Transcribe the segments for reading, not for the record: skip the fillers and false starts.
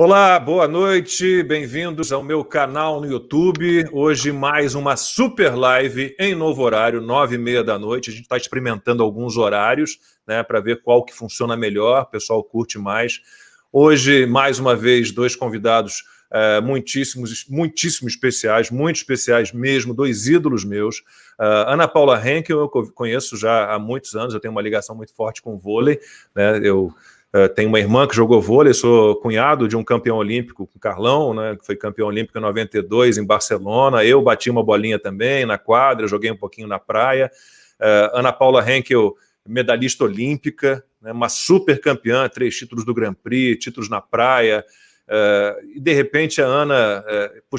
Olá, boa noite, bem-vindos ao meu canal no YouTube. Hoje mais uma super live em novo horário, 9h30 da noite. A gente está experimentando alguns horários, né, para ver qual que funciona melhor, o pessoal curte mais. Hoje, mais uma vez, dois convidados muitíssimo especiais, muito especiais mesmo, dois ídolos meus. Ana Paula Henkel, eu conheço já há muitos anos, eu tenho uma ligação muito forte com o vôlei, né, tenho uma irmã que jogou vôlei, sou cunhado de um campeão olímpico, o Carlão, né, que foi campeão olímpico em 92 em Barcelona. Eu bati uma bolinha também na quadra, joguei um pouquinho na praia. Ana Paula Henkel, medalhista olímpica, né, uma super campeã, 3 títulos do Grand Prix, títulos na praia. E de repente a Ana,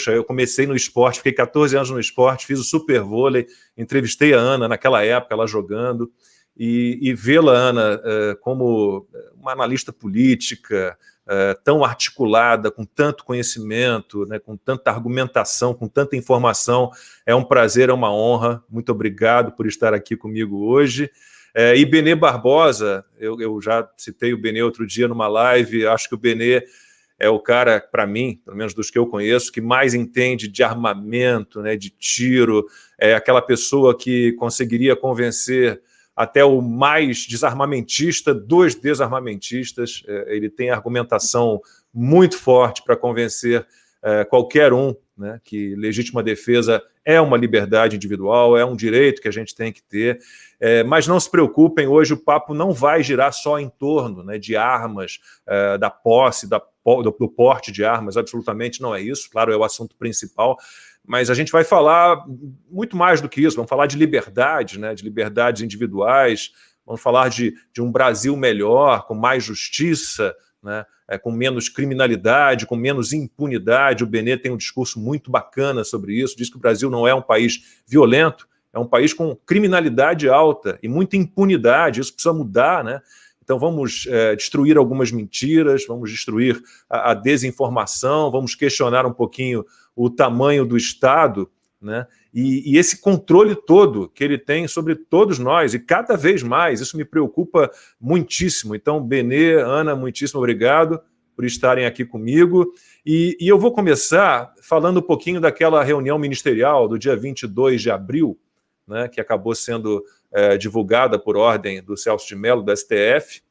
eu comecei no esporte, fiquei 14 anos no esporte, fiz o super vôlei, entrevistei a Ana naquela época, ela jogando. E vê-la, Ana, como uma analista política, tão articulada, com tanto conhecimento, né, com tanta argumentação, com tanta informação, é um prazer, é uma honra. Muito obrigado por estar aqui comigo hoje. E Benê Barbosa, eu já citei o Benê outro dia numa live, acho que o Benê é o cara, para mim, pelo menos dos que eu conheço, que mais entende de armamento, né, de tiro, é aquela pessoa que conseguiria convencer até o mais desarmamentista dos desarmamentistas. Ele tem argumentação muito forte para convencer qualquer um, né, que legítima defesa é uma liberdade individual, é um direito que a gente tem que ter. Mas não se preocupem, hoje o papo não vai girar só em torno, né, de armas, da posse, do porte de armas, absolutamente não é isso, claro, é o assunto principal, mas a gente vai falar muito mais do que isso, vamos falar de liberdade, né, de liberdades individuais, vamos falar de um Brasil melhor, com mais justiça, né, com menos criminalidade, com menos impunidade. O Benê tem um discurso muito bacana sobre isso, diz que o Brasil não é um país violento, é um país com criminalidade alta e muita impunidade, isso precisa mudar, né? Então vamos destruir algumas mentiras, vamos destruir a desinformação, vamos questionar um pouquinho o tamanho do Estado, né? E esse controle todo que ele tem sobre todos nós, e cada vez mais, isso me preocupa muitíssimo. Então, Benê, Ana, muitíssimo obrigado por estarem aqui comigo. E eu vou começar falando um pouquinho daquela reunião ministerial do dia 22 de abril, né, que acabou sendo divulgada por ordem do Celso de Mello, do STF,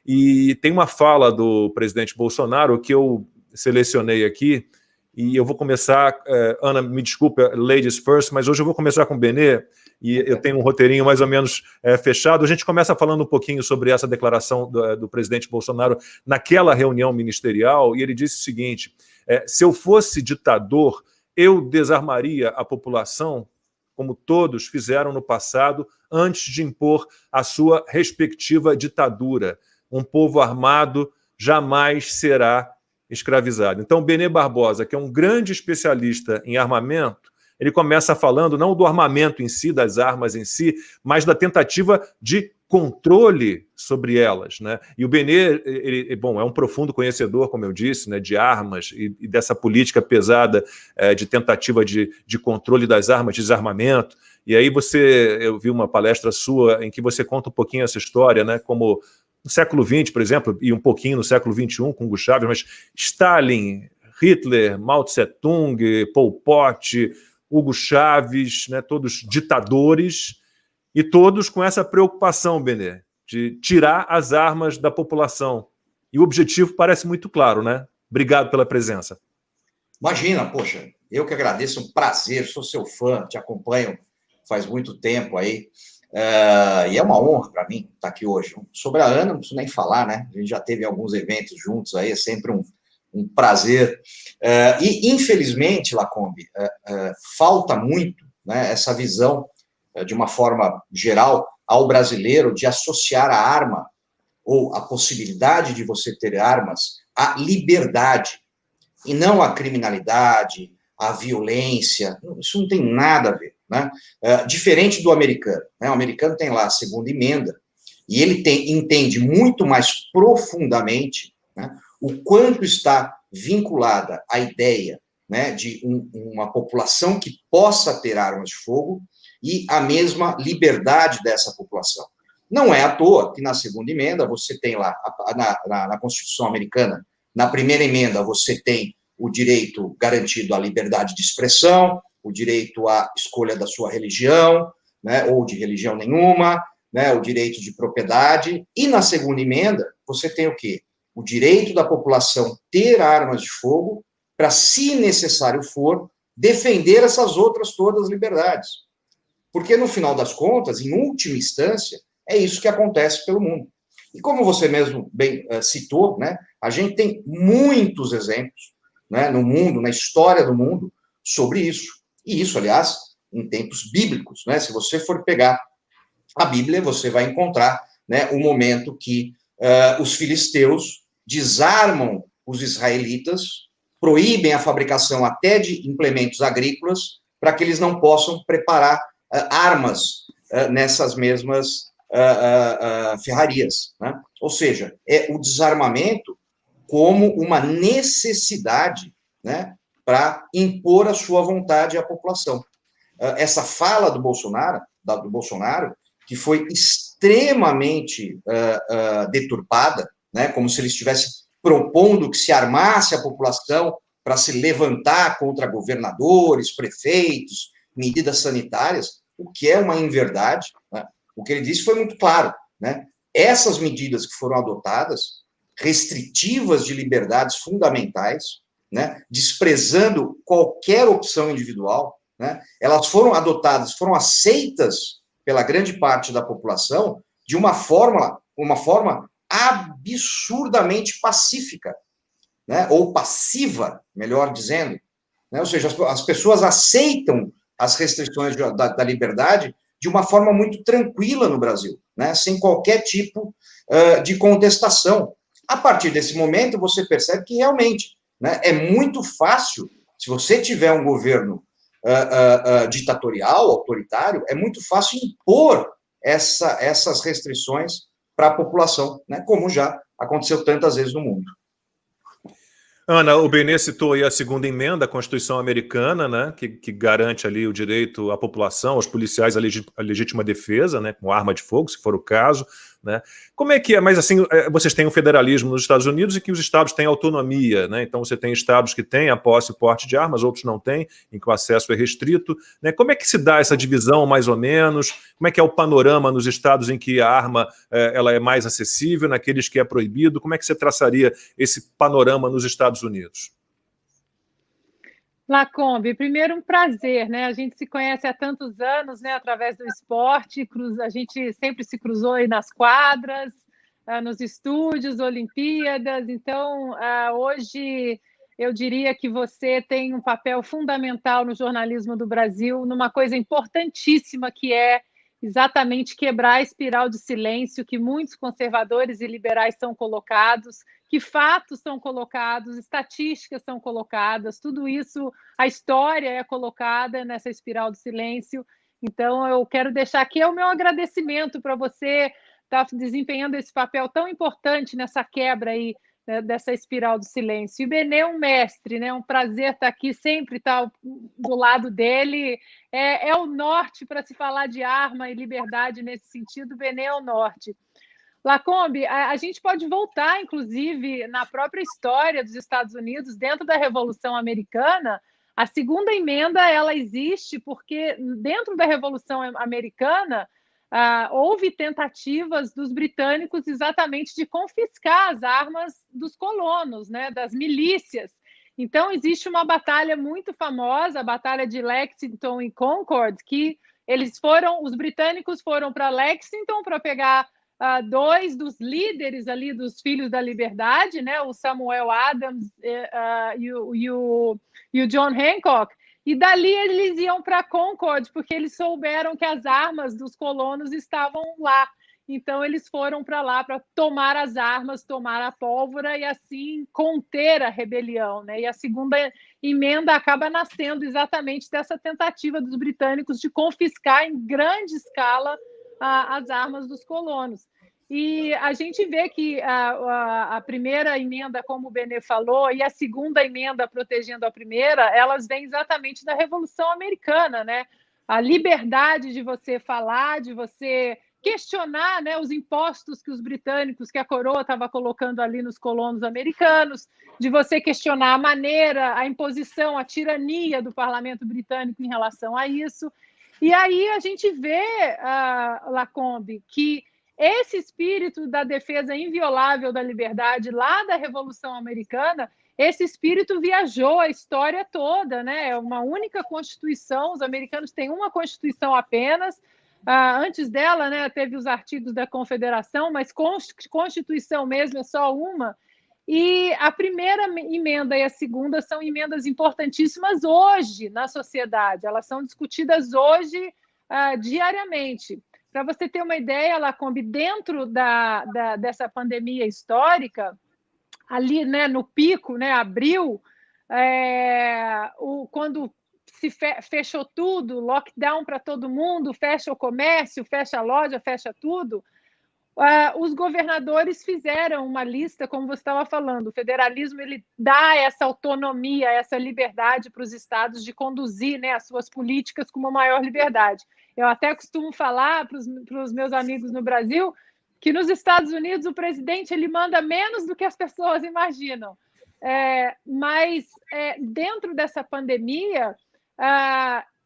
e tem uma fala do presidente Bolsonaro que eu selecionei aqui, e eu vou começar, Ana, me desculpa, ladies first, mas hoje eu vou começar com o Benê, e eu tenho um roteirinho mais ou menos fechado. A gente começa falando um pouquinho sobre essa declaração do presidente Bolsonaro naquela reunião ministerial, e ele disse o seguinte: se eu fosse ditador, eu desarmaria a população, como todos fizeram no passado, antes de impor a sua respectiva ditadura. Um povo armado jamais será escravizado. Então, Benê Barbosa, que é um grande especialista em armamento, ele começa falando não do armamento em si, das armas em si, mas da tentativa de controle sobre elas, né? E o Benê, é um profundo conhecedor, como eu disse, né, de armas e dessa política pesada de tentativa de controle das armas, de desarmamento. E aí eu vi uma palestra sua em que você conta um pouquinho essa história, né, como no século XX, por exemplo, e um pouquinho no século XXI com Hugo Chávez, mas Stalin, Hitler, Mao Tse-tung, Pol Pot, Hugo Chávez, né, todos ditadores, e todos com essa preocupação, Benê, de tirar as armas da população. E o objetivo parece muito claro, né? Obrigado pela presença. Imagina, poxa, eu que agradeço, um prazer, sou seu fã, te acompanho faz muito tempo aí, e é uma honra para mim estar aqui hoje. Sobre a Ana, não preciso nem falar, né? A gente já teve alguns eventos juntos aí, é sempre um prazer. E, infelizmente, Lacombe, falta muito, né, essa visão, de uma forma geral, ao brasileiro de associar a arma ou a possibilidade de você ter armas à liberdade e não à criminalidade, à violência. Isso não tem nada a ver, né? Diferente do americano, né? O americano tem lá a segunda emenda e ele entende muito mais profundamente, né, o quanto está vinculada a ideia, né, de uma população que possa ter armas de fogo e a mesma liberdade dessa população. Não é à toa que na segunda emenda você tem lá, na Constituição americana, Na primeira emenda, você tem o direito garantido à liberdade de expressão, o direito à escolha da sua religião, né, ou de religião nenhuma, né, o direito de propriedade. E na segunda emenda, você tem o quê? O direito da população ter armas de fogo para, se necessário for, defender essas outras todas as liberdades. Porque, no final das contas, em última instância, é isso que acontece pelo mundo. E como você mesmo bem citou, né, a gente tem muitos exemplos, né, no mundo, na história do mundo, sobre isso. E isso, aliás, em tempos bíblicos, né? Se você for pegar a Bíblia, você vai encontrar, né, o momento que os filisteus desarmam os israelitas, proíbem a fabricação até de implementos agrícolas, para que eles não possam preparar armas nessas mesmas ferrarias, né? Ou seja, é o desarmamento como uma necessidade, né, para impor a sua vontade à população. Essa fala do Bolsonaro, que foi extremamente deturpada, né, como se ele estivesse propondo que se armasse a população para se levantar contra governadores, prefeitos, medidas sanitárias, o que é uma inverdade, né? O que ele disse foi muito claro, né? Essas medidas que foram adotadas, restritivas de liberdades fundamentais, né, desprezando qualquer opção individual, né, elas foram adotadas, foram aceitas pela grande parte da população de uma forma absurdamente pacífica, né, ou passiva, melhor dizendo, né, ou seja, as pessoas aceitam as restrições da liberdade de uma forma muito tranquila no Brasil, né, sem qualquer tipo de contestação. A partir desse momento, você percebe que realmente, né, é muito fácil, se você tiver um governo ditatorial, autoritário, é muito fácil impor essas restrições para a população, né, como já aconteceu tantas vezes no mundo. Ana, o Benê citou aí a segunda emenda à Constituição Americana, né, que garante ali o direito à população, aos policiais à legítima defesa, né, com arma de fogo, se for o caso, né? Como é que é? Mas assim, vocês têm o federalismo nos Estados Unidos e que os estados têm autonomia, né? Então você tem estados que têm a posse e porte de armas, outros não têm, em que o acesso é restrito, né? Como é que se dá essa divisão, mais ou menos? Como é que é o panorama nos estados em que a arma ela é mais acessível, naqueles que é proibido? Como é que você traçaria esse panorama nos Estados Unidos? Lacombe, primeiro um prazer, né? A gente se conhece há tantos anos, né? Através do esporte, a gente sempre se cruzou aí nas quadras, nos estúdios, Olimpíadas. Então, hoje eu diria que você tem um papel fundamental no jornalismo do Brasil, numa coisa importantíssima que é exatamente quebrar a espiral de silêncio que muitos conservadores e liberais são colocados, que fatos são colocados, estatísticas são colocadas, tudo isso, a história é colocada nessa espiral do silêncio. Então, eu quero deixar aqui o meu agradecimento para você estar desempenhando esse papel tão importante nessa quebra aí, né, dessa espiral do silêncio. E o Benê é um mestre, né? Um prazer estar aqui, sempre estar do lado dele. É o norte para se falar de arma e liberdade nesse sentido, o Benê é o norte. Lacombe, a gente pode voltar, inclusive, na própria história dos Estados Unidos, dentro da Revolução Americana. A segunda emenda ela existe porque, dentro da Revolução Americana, houve tentativas dos britânicos exatamente de confiscar as armas dos colonos, né, das milícias. Então, existe uma batalha muito famosa, a Batalha de Lexington e Concord, que os britânicos foram para Lexington para pegar dois dos líderes ali dos Filhos da Liberdade, né, o Samuel Adams e o John Hancock, e dali eles iam para Concord, porque eles souberam que as armas dos colonos estavam lá. Então, eles foram para lá para tomar as armas, tomar a pólvora e, assim, conter a rebelião, né? E a segunda emenda acaba nascendo exatamente dessa tentativa dos britânicos de confiscar em grande escala as armas dos colonos. E a gente vê que a primeira emenda, como o Benê falou, e a segunda emenda protegendo a primeira, elas vêm exatamente da Revolução Americana, né? A liberdade de você falar, de você questionar, né, os impostos que os britânicos, que a coroa estava colocando ali nos colonos americanos, de você questionar a maneira, a imposição, a tirania do parlamento britânico em relação a isso. E aí a gente vê, Lacombe, que esse espírito da defesa inviolável da liberdade lá da Revolução Americana, esse espírito viajou a história toda, né? É uma única Constituição, os americanos têm uma Constituição apenas. Antes dela, né, teve os artigos da Confederação, mas Constituição mesmo é só uma. E a primeira emenda e a segunda são emendas importantíssimas hoje na sociedade, elas são discutidas hoje diariamente. Para você ter uma ideia, Lacombe, dentro dessa pandemia histórica, ali, né, no pico, né, abril, quando se fechou tudo, lockdown para todo mundo, fecha o comércio, fecha a loja, fecha tudo, os governadores fizeram uma lista, como você estava falando, o federalismo ele dá essa autonomia, essa liberdade para os estados de conduzir, né, as suas políticas com uma maior liberdade. Eu até costumo falar para os meus amigos no Brasil que nos Estados Unidos o presidente ele manda menos do que as pessoas imaginam. Mas dentro dessa pandemia,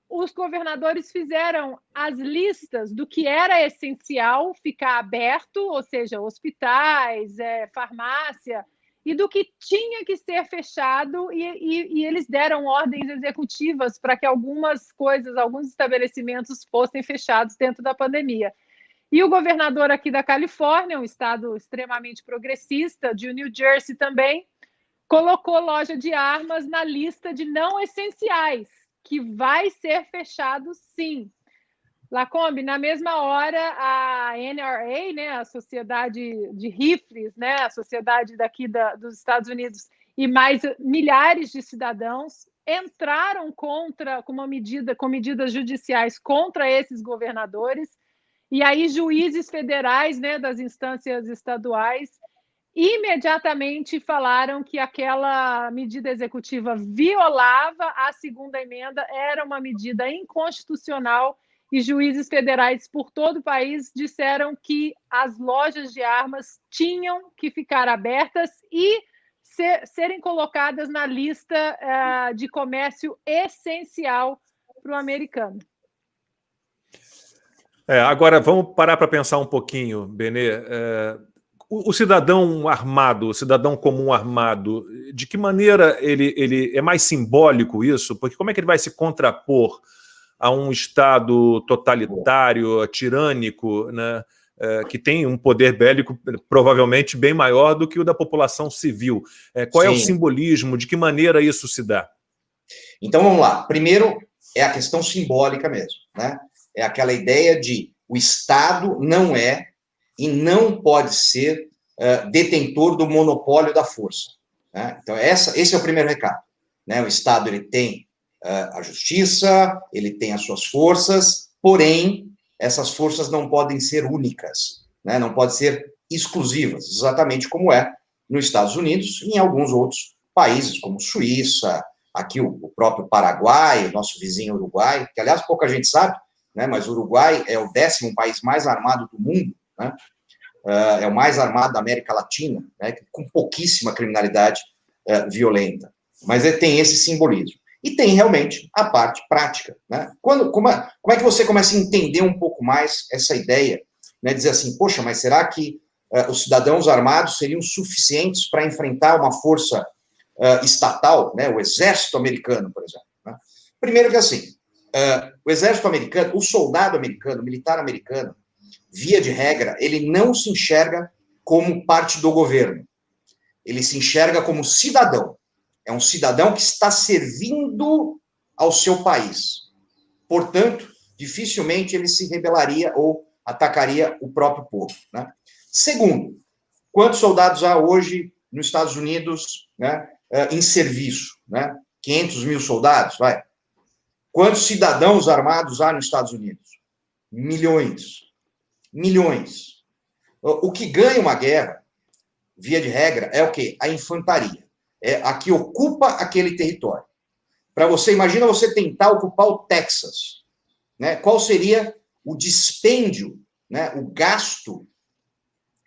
os governadores fizeram as listas do que era essencial ficar aberto, ou seja, hospitais, farmácia, e do que tinha que ser fechado, e eles deram ordens executivas para que algumas coisas, alguns estabelecimentos fossem fechados dentro da pandemia. E o governador aqui da Califórnia, um estado extremamente progressista, de New Jersey também, colocou loja de armas na lista de não essenciais, que vai ser fechado sim. Lacombe, na mesma hora, a NRA, né, a Sociedade de Rifles, né, a sociedade daqui dos Estados Unidos, e mais milhares de cidadãos entraram com medidas judiciais contra esses governadores, e aí juízes federais, né, das instâncias estaduais imediatamente falaram que aquela medida executiva violava a segunda emenda, era uma medida inconstitucional, e juízes federais por todo o país disseram que as lojas de armas tinham que ficar abertas e serem colocadas na lista de comércio essencial para o americano. Agora, vamos parar para pensar um pouquinho, Benê. O cidadão armado, o cidadão comum armado, de que maneira ele é mais simbólico isso? Porque como é que ele vai se contrapor a um Estado totalitário, tirânico, né, que tem um poder bélico provavelmente bem maior do que o da população civil? Qual é o simbolismo? De que maneira isso se dá? Então, vamos lá. Primeiro, é a questão simbólica mesmo, né? É aquela ideia de o Estado não é e não pode ser detentor do monopólio da força, né? Então, esse é o primeiro recado, né? O Estado ele tem a justiça, ele tem as suas forças, porém, essas forças não podem ser únicas, né? Não podem ser exclusivas, exatamente como é nos Estados Unidos e em alguns outros países, como Suíça, aqui o próprio Paraguai, o nosso vizinho Uruguai, que, aliás, pouca gente sabe, né? Mas o Uruguai é o 10º país mais armado do mundo, né? É o mais armado da América Latina, né? Com pouquíssima criminalidade violenta. Mas ele tem esse simbolismo. E tem realmente a parte prática, né? Como é que você começa a entender um pouco mais essa ideia, né? Dizer assim, poxa, mas será que os cidadãos armados seriam suficientes para enfrentar uma força estatal, né? O exército americano, por exemplo, né? Primeiro que assim, o exército americano, o soldado americano, o militar americano, via de regra, ele não se enxerga como parte do governo. Ele se enxerga como cidadão. É um cidadão que está servindo ao seu país. Portanto, dificilmente ele se rebelaria ou atacaria o próprio povo, né? Segundo, quantos soldados há hoje nos Estados Unidos, né, em serviço, né? 500 mil soldados, vai. Quantos cidadãos armados há nos Estados Unidos? Milhões. Milhões. O que ganha uma guerra, via de regra, é o quê? A infantaria. É a que ocupa aquele território. Para você, imagina você tentar ocupar o Texas, né? Qual seria o dispêndio, né, o gasto,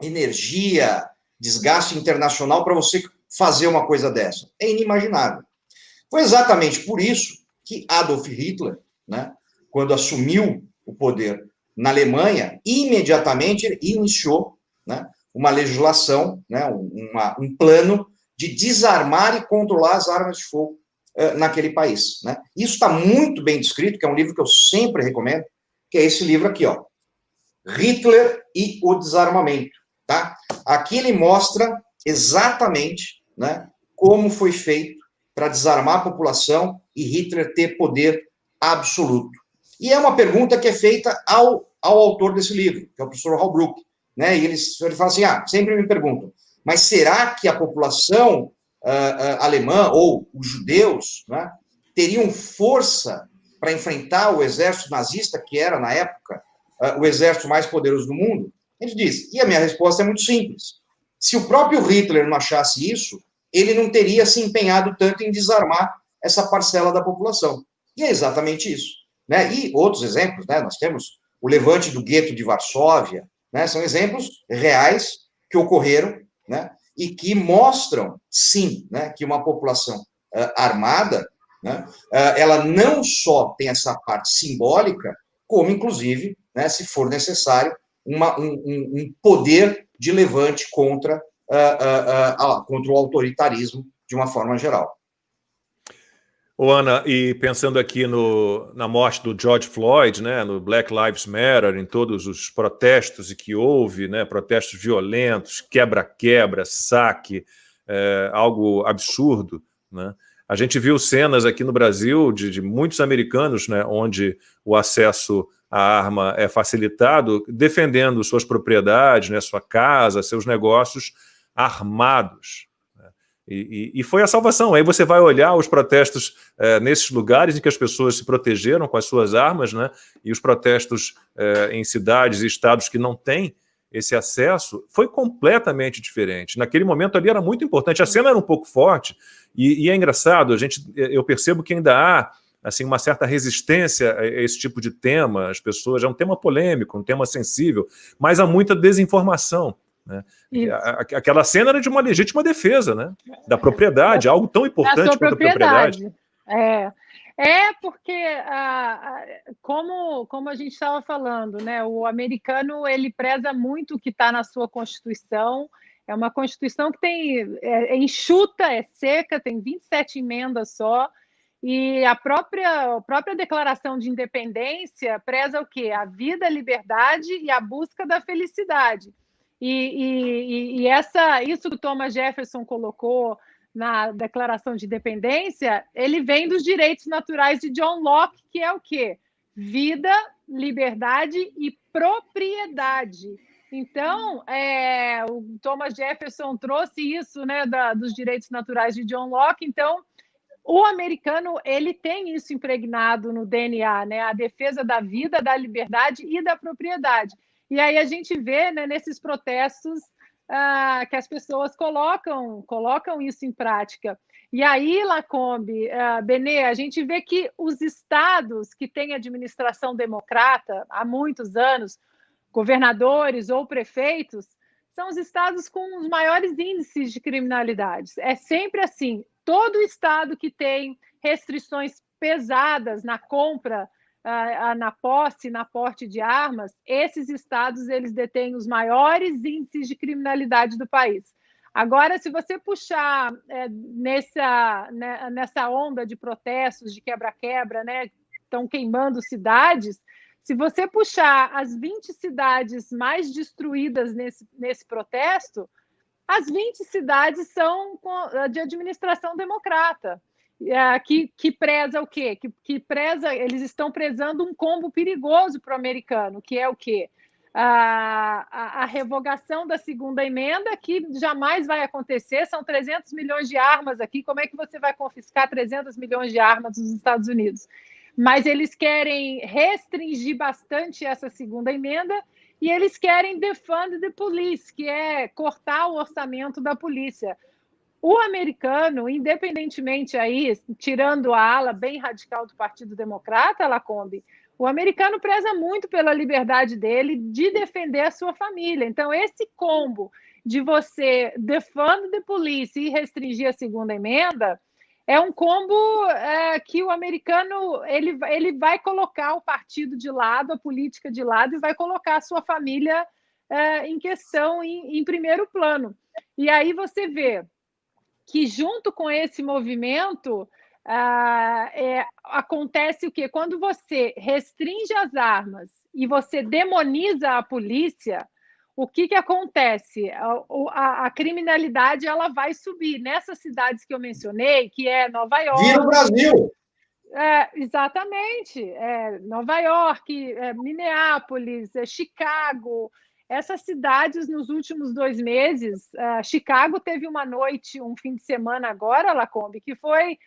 energia, desgaste internacional para você fazer uma coisa dessa. É inimaginável. Foi exatamente por isso que Adolf Hitler, né, quando assumiu o poder na Alemanha, imediatamente iniciou, né, uma legislação, né, um plano de desarmar e controlar as armas de fogo naquele país. Né? Isso está muito bem descrito, que é um livro que eu sempre recomendo, que é esse livro aqui, ó, Hitler e o Desarmamento. Tá? Aqui ele mostra exatamente, né, como foi feito para desarmar a população e Hitler ter poder absoluto. E é uma pergunta que é feita ao autor desse livro, que é o professor Holbrooke, né? E ele fala assim, sempre me perguntam, mas será que a população alemã ou os judeus, né, teriam força para enfrentar o exército nazista, que era, na época, o exército mais poderoso do mundo? Ele diz, e a minha resposta é muito simples. Se o próprio Hitler não achasse isso, ele não teria se empenhado tanto em desarmar essa parcela da população. E é exatamente isso. Né? E outros exemplos, né? Nós temos o levante do gueto de Varsóvia, né? São exemplos reais que ocorreram, né? E que mostram, sim, né, que uma população armada, né, ela não só tem essa parte simbólica, como, inclusive, né, se for necessário, um poder de levante contra o autoritarismo de uma forma geral. Ô, Ana, e pensando aqui na morte do George Floyd, né, no Black Lives Matter, em todos os protestos que houve, né, protestos violentos, quebra-quebra, saque, algo absurdo, né? A gente viu cenas aqui no Brasil de muitos americanos, né, onde o acesso à arma é facilitado, defendendo suas propriedades, né, sua casa, seus negócios armados. E foi a salvação. Aí você vai olhar os protestos nesses lugares em que as pessoas se protegeram com as suas armas, né? E os protestos em cidades e estados que não têm esse acesso, foi completamente diferente. Naquele momento ali era muito importante. A cena era um pouco forte e é engraçado, eu percebo que ainda há assim, uma certa resistência a esse tipo de tema. As pessoas, é um tema polêmico, um tema sensível, mas há muita desinformação. Né? Aquela cena era de uma legítima defesa, né? Da propriedade, algo tão importante quanto a propriedade. Porque, como a gente estava falando, né, o americano ele preza muito o que está na sua Constituição. É uma Constituição que é enxuta, é seca, tem 27 emendas só. E a própria Declaração de Independência preza o quê? A vida, a liberdade e a busca da felicidade. Isso que o Thomas Jefferson colocou na Declaração de Independência, ele vem dos direitos naturais de John Locke, que é o quê? Vida, liberdade e propriedade. Então, o Thomas Jefferson trouxe isso, né, dos direitos naturais de John Locke. Então, o americano ele tem isso impregnado no DNA, né, a defesa da vida, da liberdade e da propriedade. E aí a gente vê, né, nesses protestos que as pessoas colocam isso em prática. E aí, Lacombe, Benê, a gente vê que os estados que têm administração democrata há muitos anos, governadores ou prefeitos, são os estados com os maiores índices de criminalidade. É sempre assim. Todo estado que tem restrições pesadas na compra, na posse, na porte de armas, esses estados eles detêm os maiores índices de criminalidade do país. Agora, se você puxar nessa onda de protestos, de quebra-quebra, né, estão queimando cidades, se você puxar as 20 cidades mais destruídas nesse protesto, as 20 cidades são de administração democrata. Que preza o quê? Eles estão prezando um combo perigoso para o americano, que é o quê? A revogação da segunda emenda, que jamais vai acontecer, são 300 milhões de armas aqui, como é que você vai confiscar 300 milhões de armas nos Estados Unidos? Mas eles querem restringir bastante essa segunda emenda e eles querem defund the police, que é cortar o orçamento da polícia. O americano, independentemente aí, tirando a ala bem radical do Partido Democrata, Lacombe, O americano preza muito pela liberdade dele de defender a sua família. Então, esse combo de você defund the police e restringir a segunda emenda é um combo que o americano ele vai colocar o partido de lado, a política de lado, e vai colocar a sua família em questão, em primeiro plano. E aí você vê que, junto com esse movimento, acontece o quê? Quando você restringe as armas e você demoniza a polícia, o que acontece? A criminalidade ela vai subir. Nessas cidades que eu mencionei, que é Nova York... Vira o Brasil! Exatamente. Nova York, Minneapolis, Chicago... Essas cidades, nos últimos 2 meses, Chicago teve uma noite, um fim de semana agora, Lacombe, que foi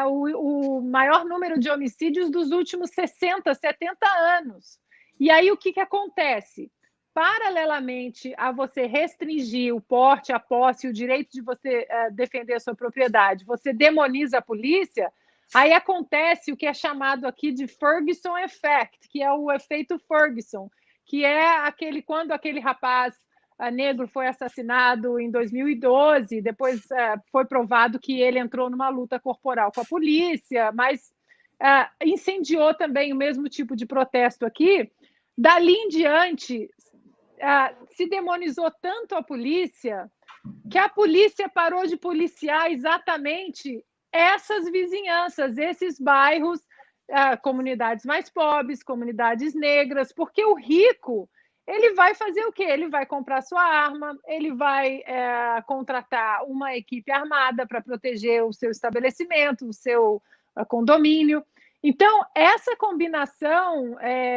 o maior número de homicídios dos últimos 60, 70 anos. E aí o que acontece? Paralelamente a você restringir o porte, a posse, o direito de você defender a sua propriedade, você demoniza a polícia, aí acontece o que é chamado aqui de Ferguson Effect, que é o efeito Ferguson, que é quando aquele rapaz negro foi assassinado em 2012, depois foi provado que ele entrou numa luta corporal com a polícia, mas incendiou também o mesmo tipo de protesto aqui. Dali em diante, se demonizou tanto a polícia que a polícia parou de policiar exatamente essas vizinhanças, esses bairros, comunidades mais pobres, comunidades negras, porque o rico ele vai fazer o quê? Ele vai comprar sua arma, ele vai contratar uma equipe armada para proteger o seu estabelecimento, o seu condomínio. Então, essa combinação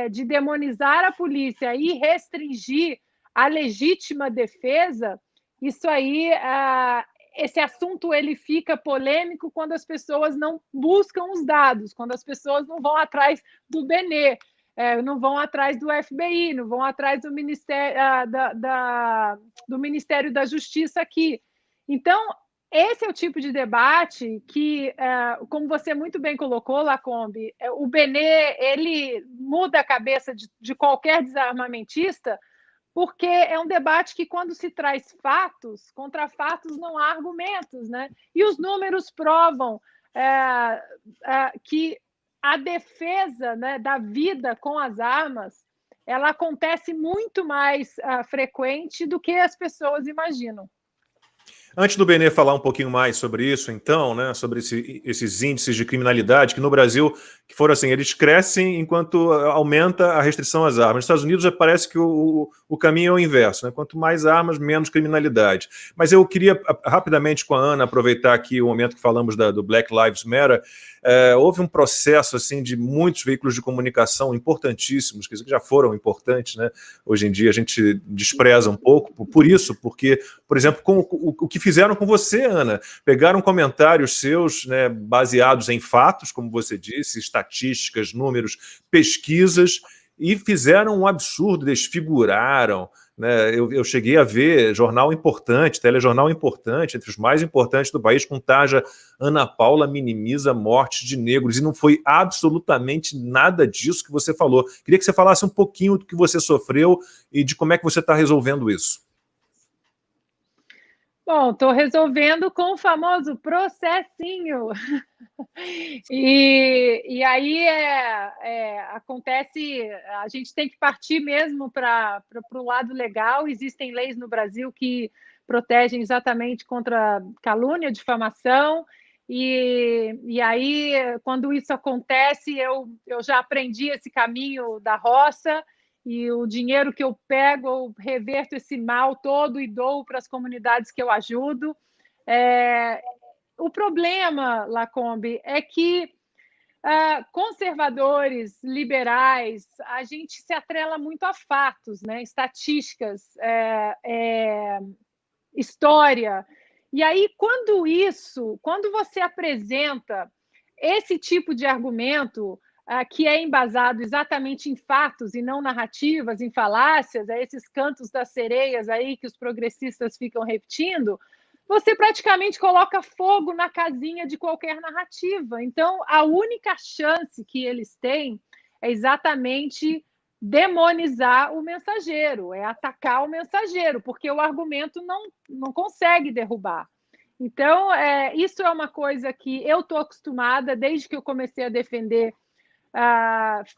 de demonizar a polícia e restringir a legítima defesa, isso aí, esse assunto ele fica polêmico quando as pessoas não buscam os dados, quando as pessoas não vão atrás do BNE, não vão atrás do FBI, não vão atrás do Ministério da Justiça aqui. Então, esse é o tipo de debate que, como você muito bem colocou, Lacombe, o BNE ele muda a cabeça de qualquer desarmamentista, porque é um debate que, quando se traz fatos, contra fatos não há argumentos, né? E os números provam que a defesa, né, da vida com as armas, ela acontece muito mais frequente do que as pessoas imaginam. Antes do Benê falar um pouquinho mais sobre isso, então, né, sobre esses índices de criminalidade que no Brasil, que foram assim, eles crescem enquanto aumenta a restrição às armas. Nos Estados Unidos já parece que o caminho é o inverso, né? Quanto mais armas, menos criminalidade. Mas eu queria, rapidamente com a Ana, aproveitar aqui o momento que falamos do Black Lives Matter. Houve um processo assim de muitos veículos de comunicação importantíssimos, que já foram importantes, né? Hoje em dia a gente despreza um pouco por isso, porque, por exemplo, o que fizeram com você, Ana, pegaram comentários seus, né, baseados em fatos, como você disse, estatísticas, números, pesquisas, e fizeram um absurdo, desfiguraram, né? Eu cheguei a ver jornal importante, telejornal importante, entre os mais importantes do país, com tarja Ana Paula minimiza mortes de negros, e não foi absolutamente nada disso que você falou. Queria que você falasse um pouquinho do que você sofreu e de como é que você está resolvendo isso. Bom, estou resolvendo com o famoso processinho. E aí acontece, a gente tem que partir mesmo para o lado legal. Existem leis no Brasil que protegem exatamente contra calúnia, difamação, e aí, quando isso acontece, eu já aprendi esse caminho da roça, e o dinheiro que eu pego, eu reverto esse mal todo e dou para as comunidades que eu ajudo. O problema, Lacombe, é que conservadores, liberais, a gente se atrela muito a fatos, né? Estatísticas, história. E aí, quando você apresenta esse tipo de argumento que é embasado exatamente em fatos e não narrativas, em falácias, esses cantos das sereias aí que os progressistas ficam repetindo, você praticamente coloca fogo na casinha de qualquer narrativa. Então, a única chance que eles têm é exatamente demonizar o mensageiro, é atacar o mensageiro, porque o argumento não consegue derrubar. Então, isso é uma coisa que eu estou acostumada, desde que eu comecei a defender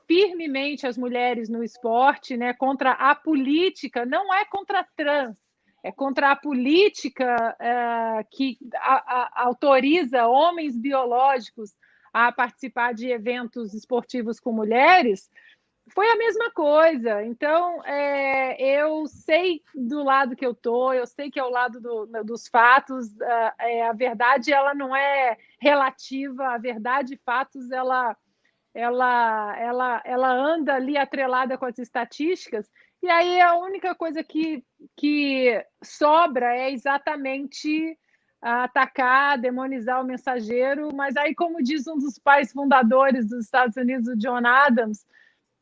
firmemente as mulheres no esporte, né, contra a política, não é contra trans, é contra a política que autoriza homens biológicos a participar de eventos esportivos com mulheres. Foi a mesma coisa. Então, eu sei do lado que eu estou, eu sei que é o lado dos fatos. A verdade ela não é relativa, a verdade e fatos ela anda ali atrelada com as estatísticas, e aí a única coisa que sobra é exatamente atacar, demonizar o mensageiro, mas aí, como diz um dos pais fundadores dos Estados Unidos, o John Adams,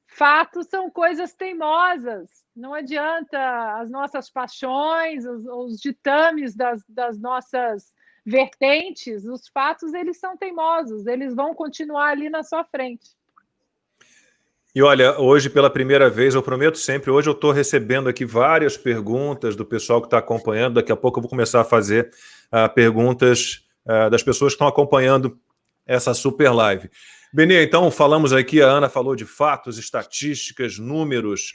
fatos são coisas teimosas. Não adianta as nossas paixões, os ditames das nossas vertentes, os fatos eles são teimosos, eles vão continuar ali na sua frente. E olha, hoje pela primeira vez, eu prometo sempre, hoje eu estou recebendo aqui várias perguntas do pessoal que está acompanhando, daqui a pouco eu vou começar a fazer perguntas das pessoas que estão acompanhando essa super live. Benê, então falamos aqui, a Ana falou de fatos, estatísticas, números.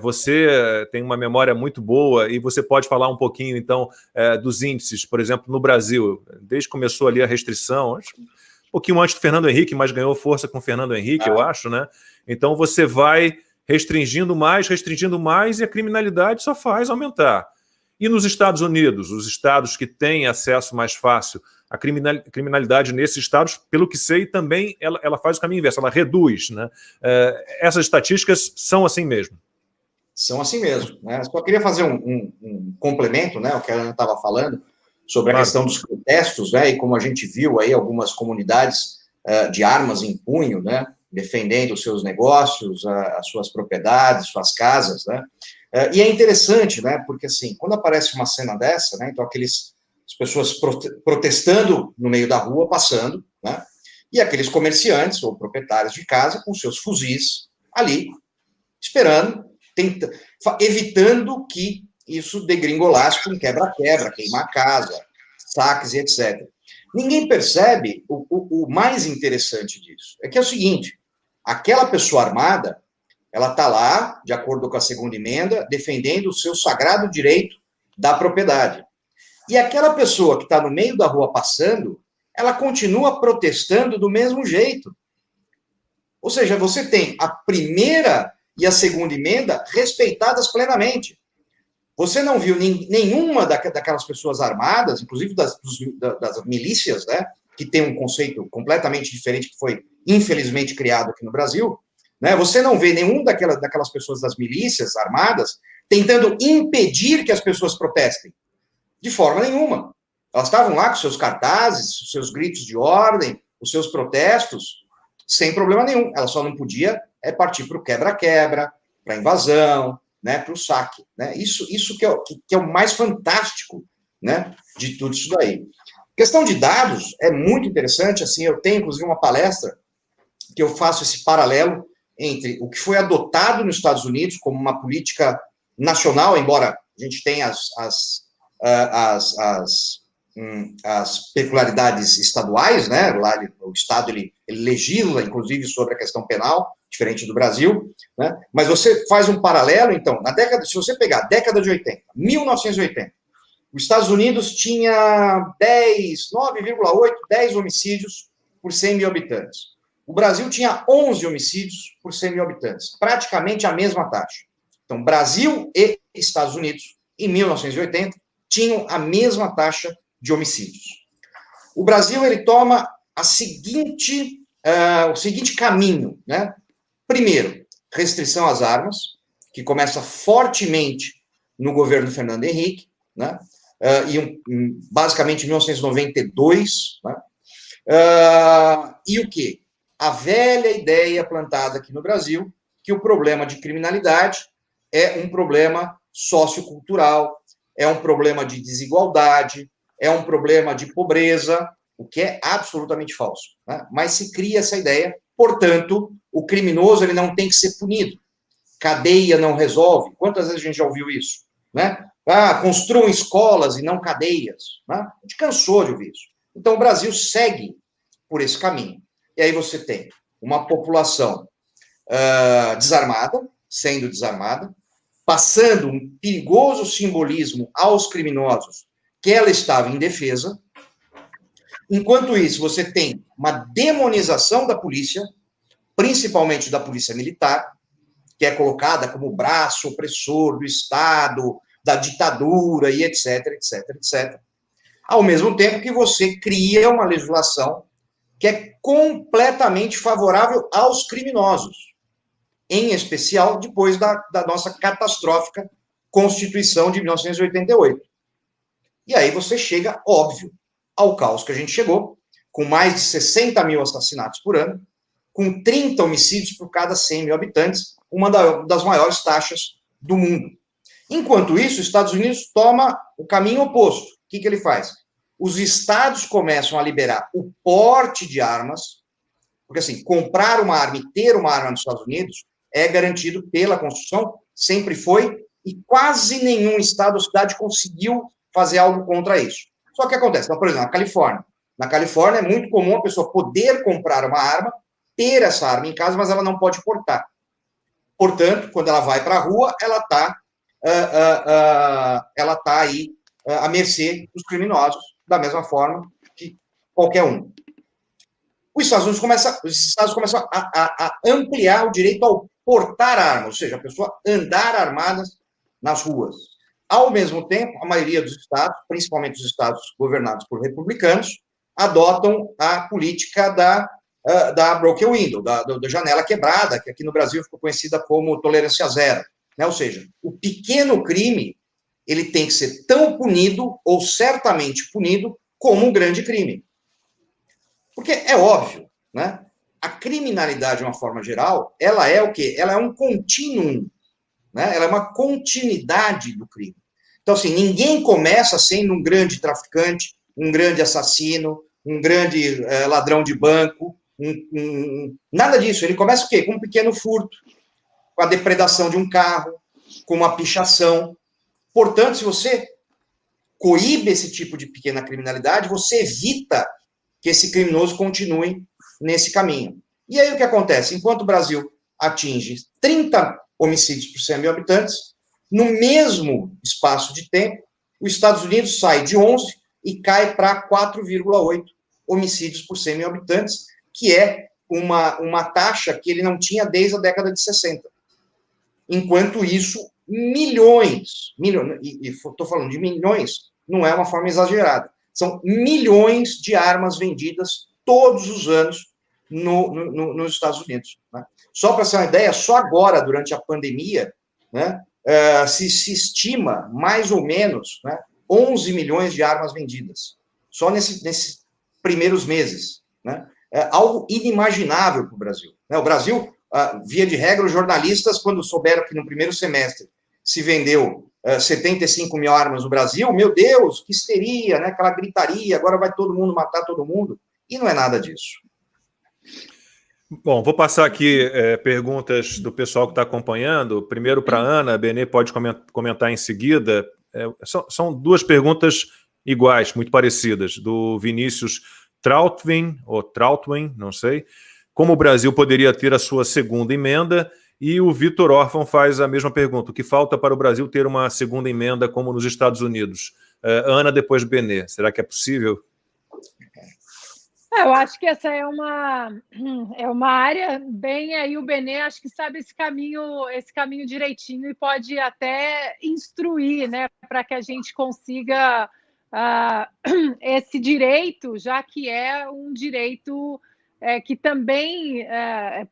Você tem uma memória muito boa e você pode falar um pouquinho, então, dos índices, por exemplo, no Brasil, desde que começou ali a restrição, acho, um pouquinho antes do Fernando Henrique, mas ganhou força com o Fernando Henrique, eu acho, né? Então você vai restringindo mais e a criminalidade só faz aumentar. E nos Estados Unidos, os estados que têm acesso mais fácil, a criminalidade nesses estados, pelo que sei, também ela faz o caminho inverso, ela reduz, né? Essas estatísticas são assim mesmo. São assim mesmo, né? Só queria fazer um complemento, né, o que a Ana estava falando, sobre a questão dos protestos, né, e como a gente viu aí algumas comunidades de armas em punho, né, defendendo os seus negócios, as suas propriedades, suas casas, né, e é interessante, né, porque assim, quando aparece uma cena dessa, né, então as pessoas protestando no meio da rua, passando, né, e aqueles comerciantes ou proprietários de casa com seus fuzis ali, esperando, evitando que isso degringolasse com quebra-quebra, queimar a casa, saques e etc. Ninguém percebe o mais interessante disso. É que é o seguinte, aquela pessoa armada, ela está lá, de acordo com a segunda emenda, defendendo o seu sagrado direito da propriedade. E aquela pessoa que está no meio da rua passando, ela continua protestando do mesmo jeito. Ou seja, você tem a primeira e a segunda emenda respeitadas plenamente. Você não viu nenhuma daquelas pessoas armadas, inclusive das milícias, né, que tem um conceito completamente diferente, que foi, infelizmente, criado aqui no Brasil, né, você não vê nenhum daquelas pessoas das milícias armadas tentando impedir que as pessoas protestem. De forma nenhuma. Elas estavam lá com seus cartazes, os seus gritos de ordem, os seus protestos, sem problema nenhum. Ela só não podia partir para o quebra-quebra, para a invasão, né, para o saque. Né? Isso que é o mais fantástico, né, de tudo isso daí. Questão de dados é muito interessante. Assim, eu tenho, inclusive, uma palestra que eu faço esse paralelo entre o que foi adotado nos Estados Unidos como uma política nacional, embora a gente tenha as peculiaridades estaduais, né? Lá o Estado ele legisla, inclusive, sobre a questão penal, diferente do Brasil, né? Mas você faz um paralelo, então, se você pegar a década de 80, 1980, os Estados Unidos tinha 9,8, 10 homicídios por 100 mil habitantes. O Brasil tinha 11 homicídios por 100 mil habitantes, praticamente a mesma taxa. Então, Brasil e Estados Unidos, em 1980, tinham a mesma taxa de homicídios. O Brasil ele toma o seguinte caminho, né? Primeiro, restrição às armas, que começa fortemente no governo Fernando Henrique, né? Basicamente em 1992, né? E o quê? A velha ideia plantada aqui no Brasil, que o problema de criminalidade é um problema sociocultural, é um problema de desigualdade, é um problema de pobreza, o que é absolutamente falso, né? Mas se cria essa ideia, portanto, o criminoso ele não tem que ser punido. Cadeia não resolve. Quantas vezes a gente já ouviu isso? Né? Construam escolas e não cadeias. Né? A gente cansou de ouvir isso. Então, o Brasil segue por esse caminho. E aí você tem uma população desarmada, sendo desarmada, passando um perigoso simbolismo aos criminosos que ela estava indefesa. Enquanto isso, você tem uma demonização da polícia, principalmente da polícia militar, que é colocada como braço opressor do Estado, da ditadura e etc, etc, etc. Ao mesmo tempo que você cria uma legislação que é completamente favorável aos criminosos, em especial depois da nossa catastrófica Constituição de 1988. E aí você chega, óbvio, ao caos que a gente chegou, com mais de 60 mil assassinatos por ano, com 30 homicídios por cada 100 mil habitantes, uma das maiores taxas do mundo. Enquanto isso, os Estados Unidos toma o caminho oposto. O que ele faz? Os estados começam a liberar o porte de armas, porque assim, comprar uma arma e ter uma arma nos Estados Unidos é garantido pela Constituição, sempre foi, e quase nenhum estado ou cidade conseguiu fazer algo contra isso. Só que acontece, então, por exemplo, na Califórnia. Na Califórnia é muito comum a pessoa poder comprar uma arma, ter essa arma em casa, mas ela não pode portar. Portanto, quando ela vai para a rua, ela está aí à mercê dos criminosos, da mesma forma que qualquer um. Os Estados começam a ampliar o direito ao portar armas, ou seja, a pessoa andar armada nas ruas. Ao mesmo tempo, a maioria dos estados, principalmente os estados governados por republicanos, adotam a política da broken window, da janela quebrada, que aqui no Brasil ficou conhecida como tolerância zero. Né? Ou seja, o pequeno crime ele tem que ser tão punido, ou certamente punido, como um grande crime. Porque é óbvio, né? A criminalidade, de uma forma geral, ela é o quê? Ela é um contínuo, né? Ela é uma continuidade do crime. Então, assim, ninguém começa sendo um grande traficante, um grande assassino, um grande ladrão de banco, nada disso. Ele começa o quê? Com um pequeno furto, com a depredação de um carro, com uma pichação. Portanto, se você coíbe esse tipo de pequena criminalidade, você evita que esse criminoso continue nesse caminho. E aí o que acontece? Enquanto o Brasil atinge 30 homicídios por 100 mil habitantes, no mesmo espaço de tempo, os Estados Unidos sai de 11 e cai para 4,8 homicídios por 100 mil habitantes, que é uma taxa que ele não tinha desde a década de 60. Enquanto isso, milhões, e estou falando de milhões, não é uma forma exagerada, são milhões de armas vendidas todos os anos nos Estados Unidos. Né? Só para ser uma ideia, só agora, durante a pandemia, né, se estima mais ou menos, né, 11 milhões de armas vendidas, só nesses primeiros meses. Né? É algo inimaginável para o Brasil. Né? O Brasil, via de regra, os jornalistas, quando souberam que no primeiro semestre se vendeu 75 mil armas no Brasil, meu Deus, que histeria, né? Aquela gritaria, agora vai todo mundo matar todo mundo, e não é nada disso. Bom, vou passar aqui perguntas do pessoal que está acompanhando. Primeiro para a Ana, a Benê pode comentar em seguida. São duas perguntas iguais, muito parecidas, do Vinícius Trautwin, ou Trautwin, não sei. Como o Brasil poderia ter a sua segunda emenda? E o Vitor Orfan faz a mesma pergunta. O que falta para o Brasil ter uma segunda emenda como nos Estados Unidos? Ana, depois Benê. Será que é possível? Eu acho que essa é uma área bem aí, o Benê acho que sabe esse caminho direitinho e pode até instruir, né, para que a gente consiga esse direito, já que é um direito que também é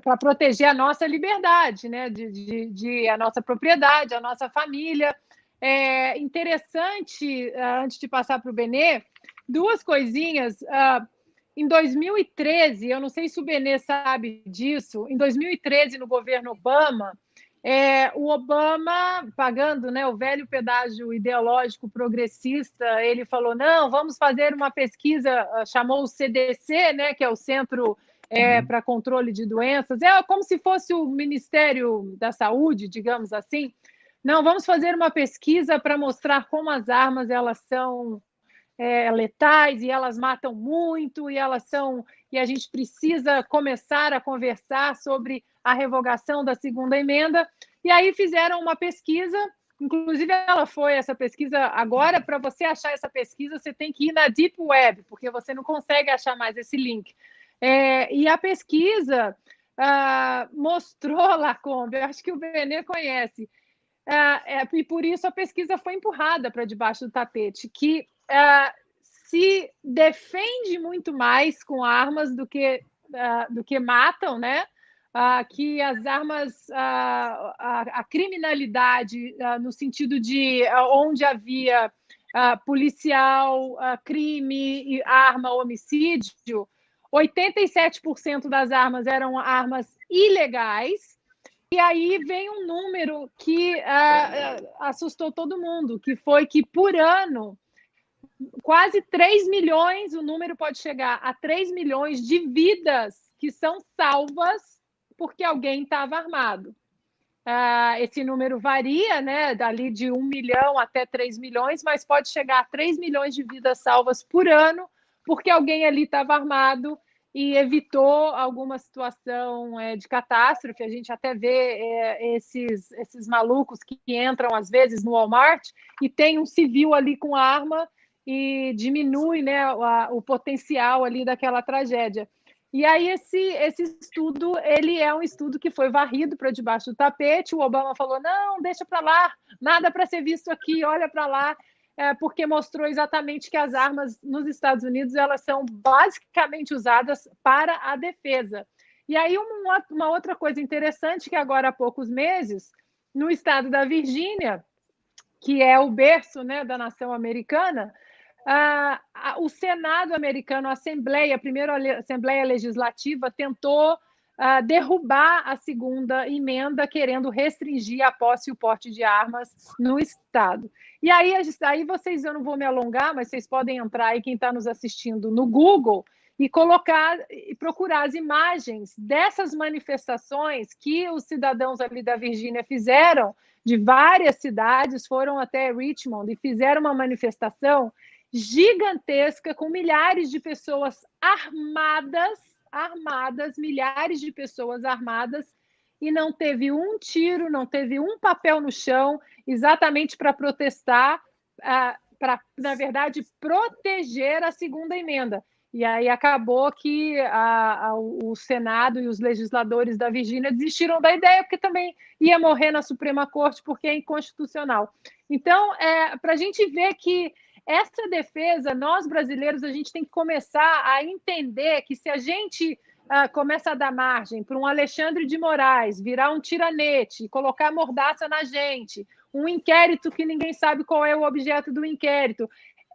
para proteger a nossa liberdade, né, de a nossa propriedade, a nossa família. É interessante, antes de passar para o Benê, duas coisinhas. Em 2013, eu não sei se o Benê sabe disso, em 2013, no governo Obama, o Obama, pagando, né, o velho pedágio ideológico progressista, ele falou, não, vamos fazer uma pesquisa, chamou o CDC, né, que é o Centro para controle de doenças. É como se fosse o Ministério da Saúde, digamos assim. Não, vamos fazer uma pesquisa para mostrar como as armas elas são letais e elas matam muito e a gente precisa começar a conversar sobre a revogação da segunda emenda. E aí fizeram uma pesquisa, inclusive essa pesquisa agora, para você achar essa pesquisa, você tem que ir na Deep Web, porque você não consegue achar mais esse link. E a pesquisa mostrou, Lacombe, eu acho que o Benê conhece, e por isso a pesquisa foi empurrada para debaixo do tapete, que se defende muito mais com armas do que matam, né? Que as armas, a criminalidade, no sentido de onde havia policial, crime, arma, homicídio, 87% das armas eram armas ilegais. E aí vem um número que assustou todo mundo, que foi que, por ano, quase 3 milhões, o número pode chegar a 3 milhões de vidas que são salvas porque alguém estava armado. Esse número varia, né, dali de 1 milhão até 3 milhões, mas pode chegar a 3 milhões de vidas salvas por ano porque alguém ali estava armado e evitou alguma situação de catástrofe. A gente até vê esses malucos que entram, às vezes, no Walmart e tem um civil ali com arma e diminui, né, o potencial ali daquela tragédia. E aí esse estudo, ele é um estudo que foi varrido para debaixo do tapete. O Obama falou, não, deixa para lá, nada para ser visto aqui, olha para lá. Porque mostrou exatamente que as armas nos Estados Unidos elas são basicamente usadas para a defesa. E aí uma outra coisa interessante que agora há poucos meses, no estado da Virgínia, que é o berço, né, da nação americana, o Senado americano, a primeira Assembleia Legislativa, tentou derrubar a segunda emenda, querendo restringir a posse e o porte de armas no Estado. E aí vocês, eu não vou me alongar, mas vocês podem entrar aí, quem está nos assistindo, no Google e procurar as imagens dessas manifestações que os cidadãos ali da Virgínia fizeram, de várias cidades, foram até Richmond e fizeram uma manifestação gigantesca com milhares de pessoas armadas, milhares de pessoas armadas, e não teve um tiro, não teve um papel no chão, exatamente para protestar, para, na verdade, proteger a segunda emenda. E aí acabou que o Senado e os legisladores da Virgínia desistiram da ideia, porque também ia morrer na Suprema Corte, porque é inconstitucional. Então, para a gente ver que essa defesa, nós brasileiros, a gente tem que começar a entender que se a gente começa a dar margem para um Alexandre de Moraes virar um tiranete, colocar mordaça na gente, um inquérito que ninguém sabe qual é o objeto do inquérito,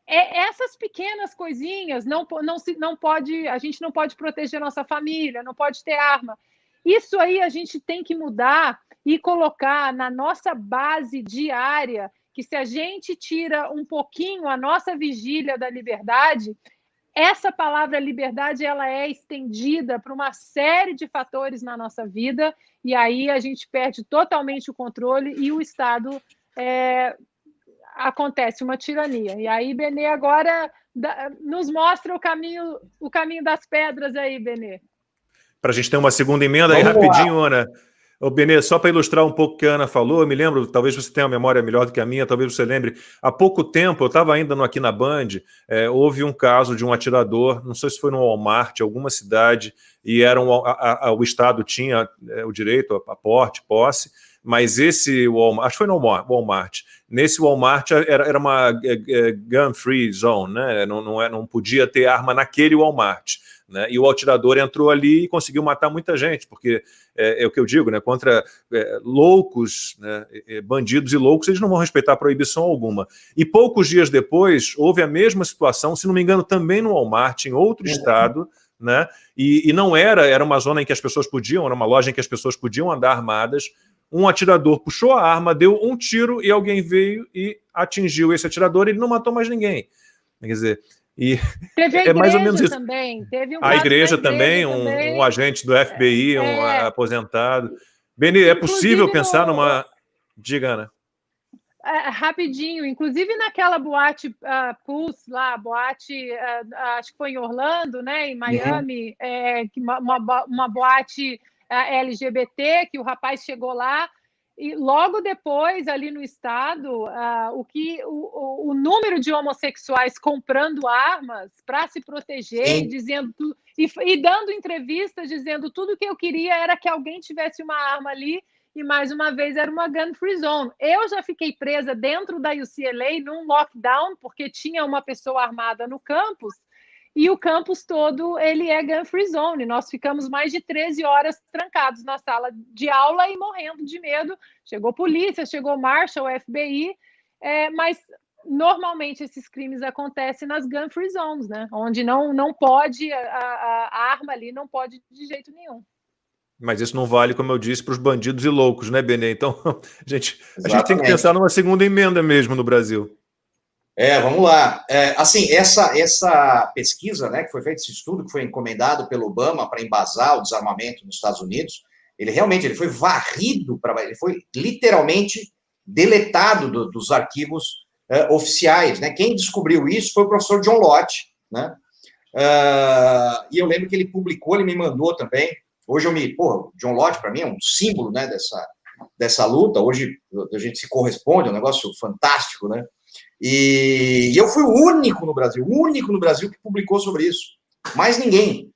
essas pequenas coisinhas a gente não pode proteger nossa família, não pode ter arma. Isso aí a gente tem que mudar e colocar na nossa base diária, que se a gente tira um pouquinho a nossa vigília da liberdade, essa palavra liberdade ela é estendida para uma série de fatores na nossa vida, e aí a gente perde totalmente o controle e o Estado acontece uma tirania. E aí, Benê, agora nos mostra o caminho das pedras aí, Benê. Para a gente ter uma segunda emenda aí, rapidinho, Ana. Ô, Benê, só para ilustrar um pouco o que a Ana falou, eu me lembro, talvez você tenha uma memória melhor do que a minha, talvez você lembre, há pouco tempo, eu estava ainda aqui na Band, houve um caso de um atirador, não sei se foi no Walmart, alguma cidade, e o Estado tinha o direito a posse, mas esse Walmart, acho que foi no Walmart, nesse Walmart era uma gun-free zone, né? Não podia ter arma naquele Walmart. Né? E o atirador entrou ali e conseguiu matar muita gente, porque é o que eu digo, né? Contra loucos, né? Bandidos e loucos, eles não vão respeitar proibição alguma. E poucos dias depois, houve a mesma situação, se não me engano, também no Walmart, em outro estado, né? E não era uma zona em que as pessoas podiam, era uma loja em que as pessoas podiam andar armadas. Um atirador puxou a arma, deu um tiro e alguém veio e atingiu esse atirador e ele não matou mais ninguém. Quer dizer, E Teve a é mais ou igreja menos isso. também. Teve um A caso igreja da também, também. um agente do FBI, um aposentado. Beni, é possível Inclusive pensar numa... Diga, Ana. Rapidinho, inclusive naquela boate Pulse lá, boate, acho que foi em Orlando, né, em Miami, uma boate LGBT, que o rapaz chegou lá, e logo depois, ali no estado, o número de homossexuais comprando armas para se proteger, dizendo e dando entrevistas, dizendo tudo que eu queria era que alguém tivesse uma arma ali, e mais uma vez era uma gun free zone. Eu já fiquei presa dentro da UCLA num lockdown, porque tinha uma pessoa armada no campus, e o campus todo ele é gun free zone. Nós ficamos mais de 13 horas trancados na sala de aula e morrendo de medo. Chegou polícia, chegou Marshall, FBI, mas normalmente esses crimes acontecem nas gun free zones, né? Onde não pode, a arma ali não pode de jeito nenhum. Mas isso não vale, como eu disse, para os bandidos e loucos, né, Benê? Então, a gente tem que pensar numa segunda emenda mesmo no Brasil. Vamos lá. Assim, essa pesquisa, né, que foi feito, esse estudo que foi encomendado pelo Obama para embasar o desarmamento nos Estados Unidos, ele foi varrido, ele foi literalmente deletado dos arquivos oficiais, né? Quem descobriu isso foi o professor John Lott, né? E eu lembro que ele publicou, ele me mandou também. Hoje o John Lott, para mim, é um símbolo, né, dessa luta. Hoje a gente se corresponde, é um negócio fantástico, né? E eu fui o único no Brasil que publicou sobre isso. Mais ninguém.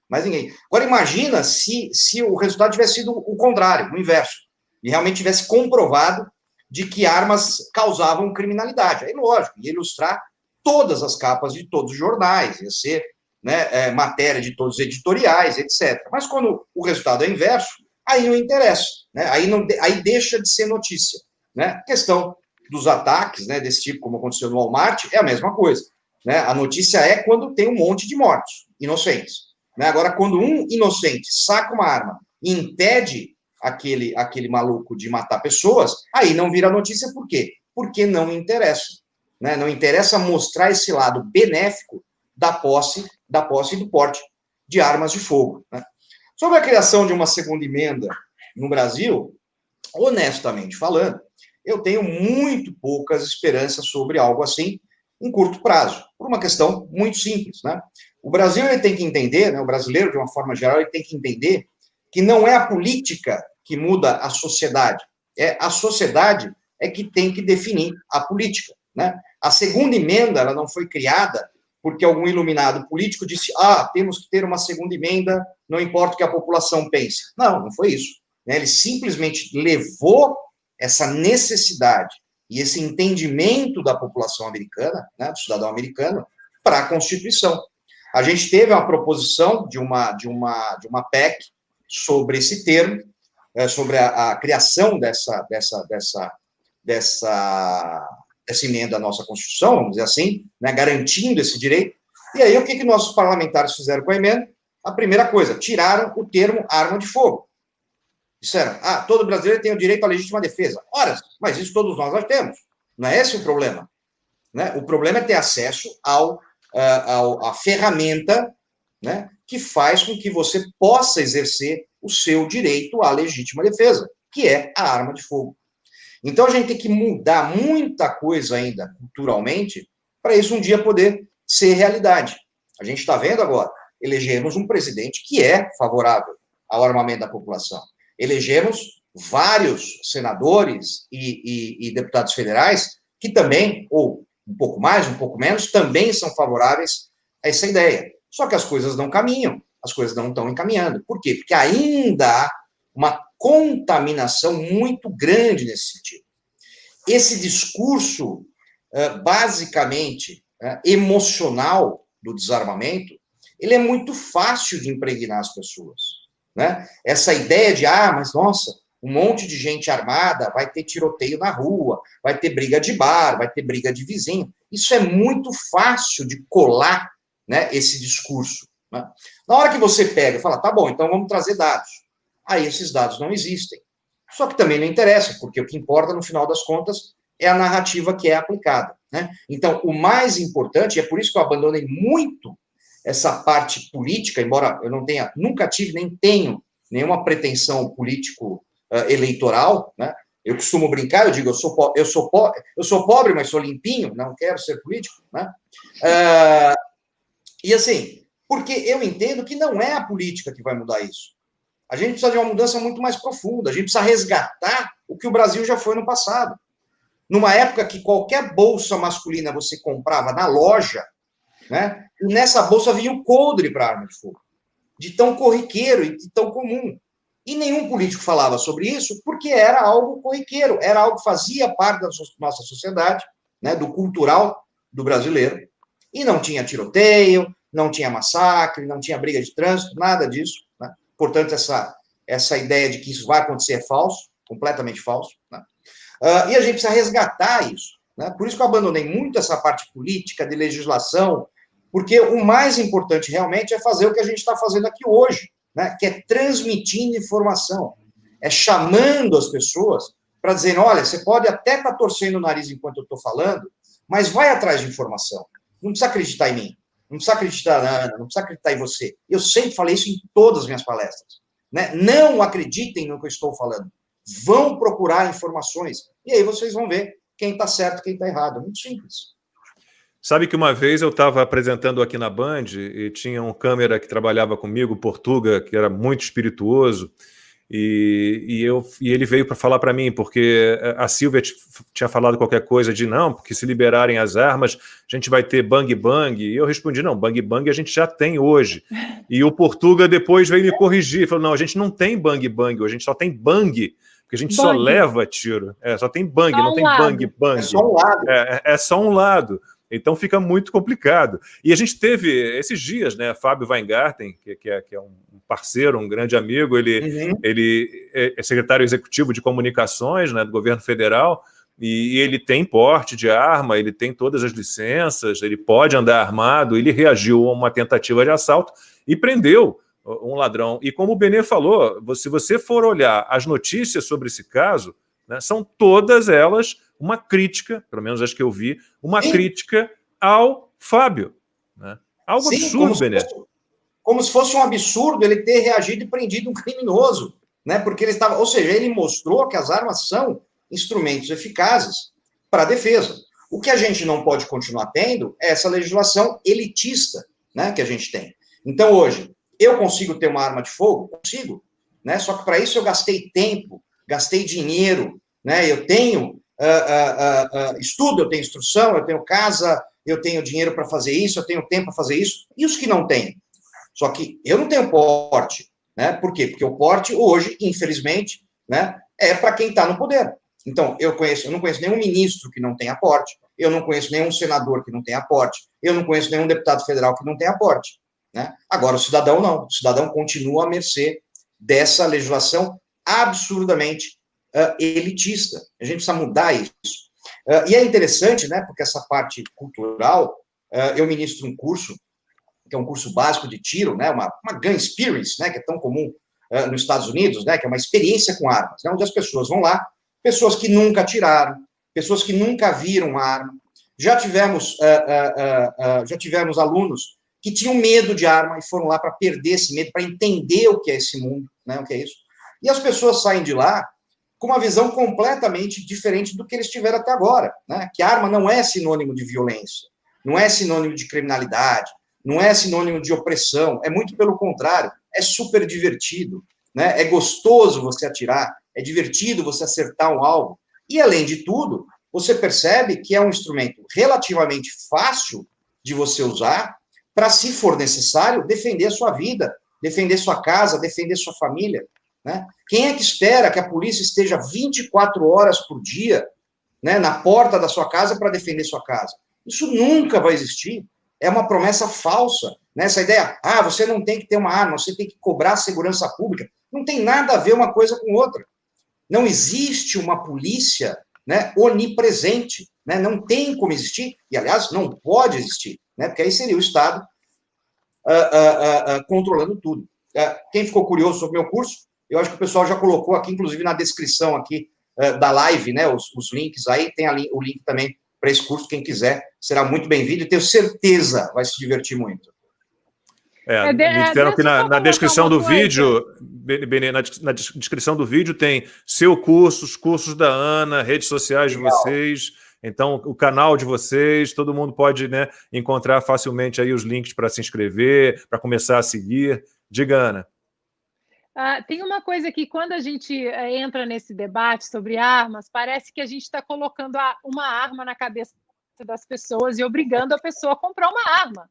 Agora, imagina se o resultado tivesse sido o contrário, o inverso, e realmente tivesse comprovado de que armas causavam criminalidade. Aí, lógico, ia ilustrar todas as capas de todos os jornais, ia ser, né, matéria de todos os editoriais, etc. Mas quando o resultado é inverso, aí não interessa, né? Aí deixa de ser notícia, né? A questão dos ataques, né, desse tipo, como aconteceu no Walmart, é a mesma coisa, né? A notícia é quando tem um monte de mortos inocentes, né? Agora, quando um inocente saca uma arma e impede aquele maluco de matar pessoas, aí não vira notícia. Por quê? Porque não interessa, né? Não interessa mostrar esse lado benéfico da posse e do porte de armas de fogo, né? Sobre a criação de uma segunda emenda no Brasil, honestamente falando, eu tenho muito poucas esperanças sobre algo assim em curto prazo, por uma questão muito simples, né? O Brasil, ele tem que entender, né, o brasileiro, de uma forma geral, ele tem que entender que não é a política que muda a sociedade, é a sociedade que tem que definir a política, né? A segunda emenda, ela não foi criada porque algum iluminado político disse, temos que ter uma segunda emenda, não importa o que a população pense. Não foi isso, né? Ele simplesmente levou essa necessidade e esse entendimento da população americana, né, do cidadão americano, para a Constituição. A gente teve uma proposição de uma PEC sobre esse termo, sobre a criação dessa emenda à nossa Constituição, vamos dizer assim, né, garantindo esse direito. E aí, o que nossos parlamentares fizeram com a emenda? A primeira coisa, tiraram o termo arma de fogo. Disseram, todo brasileiro tem o direito à legítima defesa. Ora, mas isso todos nós temos. Não é esse o problema, né? O problema é ter acesso à ferramenta, né, que faz com que você possa exercer o seu direito à legítima defesa, que é a arma de fogo. Então, a gente tem que mudar muita coisa ainda culturalmente para isso um dia poder ser realidade. A gente está vendo agora, elegemos um presidente que é favorável ao armamento da população. Elegemos vários senadores e deputados federais que também, ou um pouco mais, um pouco menos, também são favoráveis a essa ideia. Só que as coisas não caminham, as coisas não estão encaminhando. Por quê? Porque ainda há uma contaminação muito grande nesse sentido. Esse discurso, basicamente, emocional do desarmamento, ele é muito fácil de impregnar as pessoas, né? Essa ideia de, mas nossa, um monte de gente armada, vai ter tiroteio na rua, vai ter briga de bar, vai ter briga de vizinho. Isso é muito fácil de colar, né, esse discurso, né? Na hora que você pega e fala, tá bom, então vamos trazer dados. Aí esses dados não existem. Só que também não interessa, porque o que importa, no final das contas, é a narrativa que é aplicada, né? Então, o mais importante, e é por isso que eu abandonei muito essa parte política, embora eu não tenha, nunca tive, nem tenho nenhuma pretensão político-eleitoral, né? Eu costumo brincar, eu digo, eu sou pobre, mas sou limpinho, não quero ser político, né? E assim, porque eu entendo que não é a política que vai mudar isso. A gente precisa de uma mudança muito mais profunda, a gente precisa resgatar o que o Brasil já foi no passado. Numa época que qualquer bolsa masculina você comprava na loja, né? E nessa bolsa vinha o coldre para arma de fogo, de tão corriqueiro e de tão comum. E nenhum político falava sobre isso, porque era algo corriqueiro, era algo que fazia parte da nossa sociedade, né, do cultural do brasileiro, e não tinha tiroteio, não tinha massacre, não tinha briga de trânsito, nada disso, né? Portanto, essa ideia de que isso vai acontecer é falso, completamente falso, né? E a gente precisa resgatar isso, né? Por isso que eu abandonei muito essa parte política, de legislação, porque o mais importante realmente é fazer o que a gente está fazendo aqui hoje, né? Que é transmitindo informação, é chamando as pessoas para dizer, olha, você pode até estar torcendo o nariz enquanto eu estou falando, mas vai atrás de informação. Não precisa acreditar em mim, não precisa acreditar na Ana, não precisa acreditar em você. Eu sempre falei isso em todas as minhas palestras, né? Não acreditem no que eu estou falando. Vão procurar informações, e aí vocês vão ver quem está certo e quem está errado. Muito simples. Sabe que uma vez eu estava apresentando aqui na Band e tinha um câmera que trabalhava comigo, Portuga, que era muito espirituoso, e ele veio para falar para mim, porque a Silvia tinha falado qualquer coisa de não, porque se liberarem as armas, a gente vai ter bang bang, e eu respondi, não, bang bang a gente já tem hoje. E o Portuga depois veio me corrigir, falou, não, a gente não tem bang bang hoje, a gente só tem bang, porque a gente só leva tiro, só tem bang, não tem bang bang. É só um lado. É só um lado. Então fica muito complicado. E a gente teve esses dias, né? Fábio Weingarten, que é um parceiro, um grande amigo, ele é secretário executivo de comunicações, né, do governo federal, e ele tem porte de arma, ele tem todas as licenças, ele pode andar armado, ele reagiu a uma tentativa de assalto e prendeu um ladrão. E como o Benê falou, se você for olhar as notícias sobre esse caso, né, são todas elas uma crítica, pelo menos as que eu vi, uma crítica ao Fábio. Né? Algo absurdo, Benê. Como se fosse um absurdo ele ter reagido e prendido um criminoso, né? Porque ele estava, ou seja, ele mostrou que as armas são instrumentos eficazes para a defesa. O que a gente não pode continuar tendo é essa legislação elitista, né, que a gente tem. Então, hoje, eu consigo ter uma arma de fogo? Consigo, né? Só que para isso eu gastei tempo, gastei dinheiro, né? Eu tenho estudo, eu tenho instrução, eu tenho casa, eu tenho dinheiro para fazer isso, eu tenho tempo para fazer isso. E os que não têm? Só que eu não tenho porte, né? Por quê? Porque o porte hoje, infelizmente, né, é para quem está no poder. Então, eu não conheço nenhum ministro que não tenha porte, eu não conheço nenhum senador que não tenha porte, eu não conheço nenhum deputado federal que não tenha porte, né? Agora, o cidadão não. O cidadão continua à mercê dessa legislação absurdamente elitista. A gente precisa mudar isso. E é interessante, né, porque essa parte cultural, eu ministro um curso, que é um curso básico de tiro, né, uma gun experience, né, que é tão comum nos Estados Unidos, né, que é uma experiência com armas, né, onde as pessoas vão lá, pessoas que nunca atiraram, pessoas que nunca viram uma arma. Já tivemos alunos que tinham medo de arma e foram lá para perder esse medo, para entender o que é esse mundo, né, o que é isso. E as pessoas saem de lá com uma visão completamente diferente do que eles tiveram até agora, né? Que a arma não é sinônimo de violência, não é sinônimo de criminalidade, não é sinônimo de opressão, é muito pelo contrário, é super divertido, né? É gostoso você atirar, é divertido você acertar um alvo, e além de tudo, você percebe que é um instrumento relativamente fácil de você usar para, se for necessário, defender a sua vida, defender sua casa, defender sua família, né? Quem é que espera que a polícia esteja 24 horas por dia, né, na porta da sua casa para defender sua casa? Isso nunca vai existir. É uma promessa falsa. Né? Essa ideia, você não tem que ter uma arma, você tem que cobrar a segurança pública. Não tem nada a ver uma coisa com outra. Não existe uma polícia, né, onipresente. Né? Não tem como existir, e, aliás, não pode existir, né? Porque aí seria o Estado controlando tudo. Quem ficou curioso sobre o meu curso, eu acho que o pessoal já colocou aqui, inclusive na descrição aqui da live, né? Os links aí, tem ali o link também para esse curso, quem quiser, será muito bem-vindo e tenho certeza vai se divertir muito. Me disseram que na descrição do vídeo, Benê, na descrição do vídeo tem seu curso, os cursos da Ana, redes sociais de vocês, então o canal de vocês, todo mundo pode, né, encontrar facilmente aí os links para se inscrever, para começar a seguir. Diga, Ana. Tem uma coisa que, quando a gente entra nesse debate sobre armas, parece que a gente está colocando uma arma na cabeça das pessoas e obrigando a pessoa a comprar uma arma.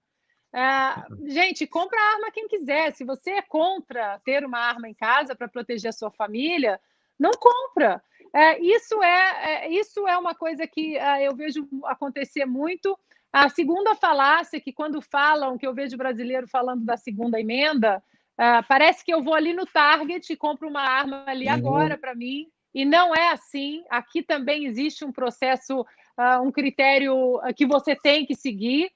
Gente, compra a arma quem quiser. Se você é contra ter uma arma em casa para proteger a sua família, não compra. Isso é uma coisa que eu vejo acontecer muito. A segunda falácia, que quando falam, que eu vejo brasileiro falando da segunda emenda, parece que eu vou ali no Target e compro uma arma ali agora para mim, e não é assim. Aqui também existe um processo, um critério que você tem que seguir.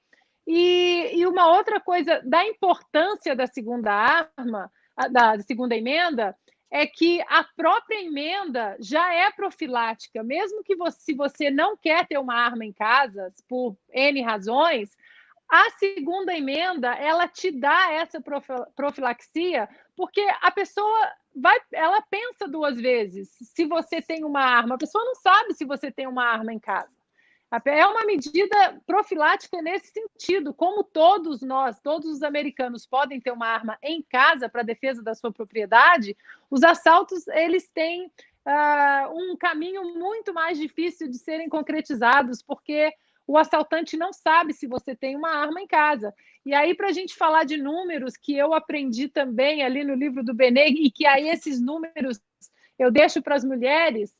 E uma outra coisa da importância da segunda arma, da segunda emenda, é que a própria emenda já é profilática. Mesmo que se você não quer ter uma arma em casa, por N razões, a segunda emenda, ela te dá essa profilaxia, porque a pessoa ela pensa duas vezes se você tem uma arma. A pessoa não sabe se você tem uma arma em casa. É uma medida profilática nesse sentido. Como todos os americanos podem ter uma arma em casa para defesa da sua propriedade, os assaltos eles têm um caminho muito mais difícil de serem concretizados, porque o assaltante não sabe se você tem uma arma em casa. E aí, para a gente falar de números, que eu aprendi também ali no livro do Benê, e que aí esses números eu deixo para as mulheres,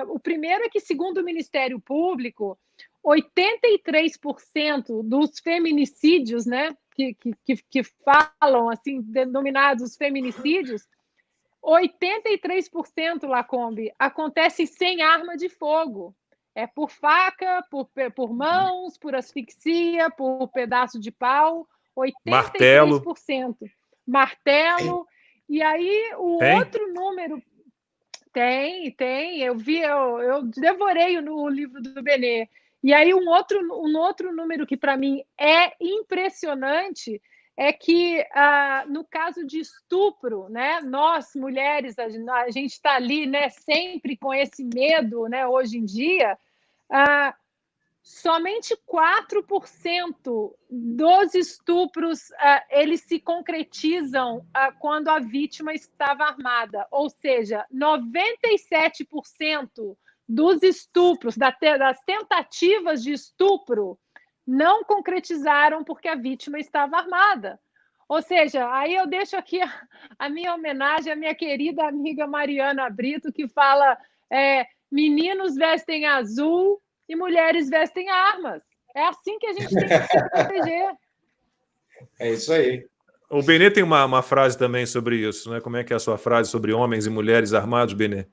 o primeiro é que, segundo o Ministério Público, 83% dos feminicídios, né, que falam, assim, denominados feminicídios, 83%, Lacombe, acontece sem arma de fogo. É por faca, por mãos, por asfixia, por pedaço de pau, 83%. Martelo. E aí, outro número... Tem. Eu devorei o livro do Benê. E aí, um outro número que, para mim, é impressionante é que, no caso de estupro, né, nós, mulheres, a gente está ali, né, sempre com esse medo, né, hoje em dia, somente 4% dos estupros eles se concretizam quando a vítima estava armada, ou seja, 97% dos estupros, das tentativas de estupro, não concretizaram porque a vítima estava armada. Ou seja, aí eu deixo aqui a minha homenagem à minha querida amiga Mariana Brito, que fala: meninos vestem azul e mulheres vestem armas. É assim que a gente tem que se proteger. É isso aí. O Benê tem uma frase também sobre isso, né? Como é que é a sua frase sobre homens e mulheres armados, Benê?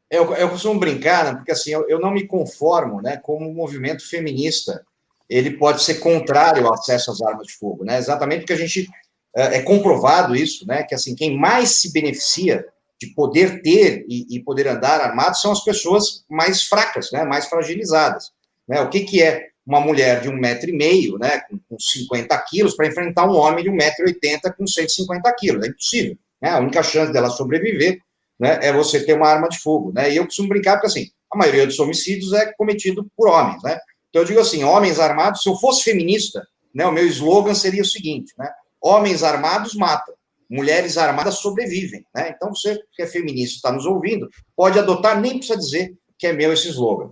Eu costumo brincar, né? Porque assim, eu não me conformo, né, como o movimento feminista ele pode ser contrário ao acesso às armas de fogo, né? Exatamente porque a gente é comprovado isso, né? Que assim, quem mais se beneficia de poder ter e poder andar armado são as pessoas mais fracas, né? Mais fragilizadas, né? O que é uma mulher de 1,5 m, né? Com 50 quilos para enfrentar um homem de 1,80 m com 150 quilos? É impossível, né? A única chance dela sobreviver, né, é você ter uma arma de fogo, né? E eu costumo brincar porque assim, a maioria dos homicídios é cometido por homens, né? Então eu digo assim, homens armados, se eu fosse feminista, né, o meu slogan seria o seguinte, né? Homens armados matam, mulheres armadas sobrevivem, né? Então você que é feminista está nos ouvindo, pode adotar, nem precisa dizer que é meu esse slogan.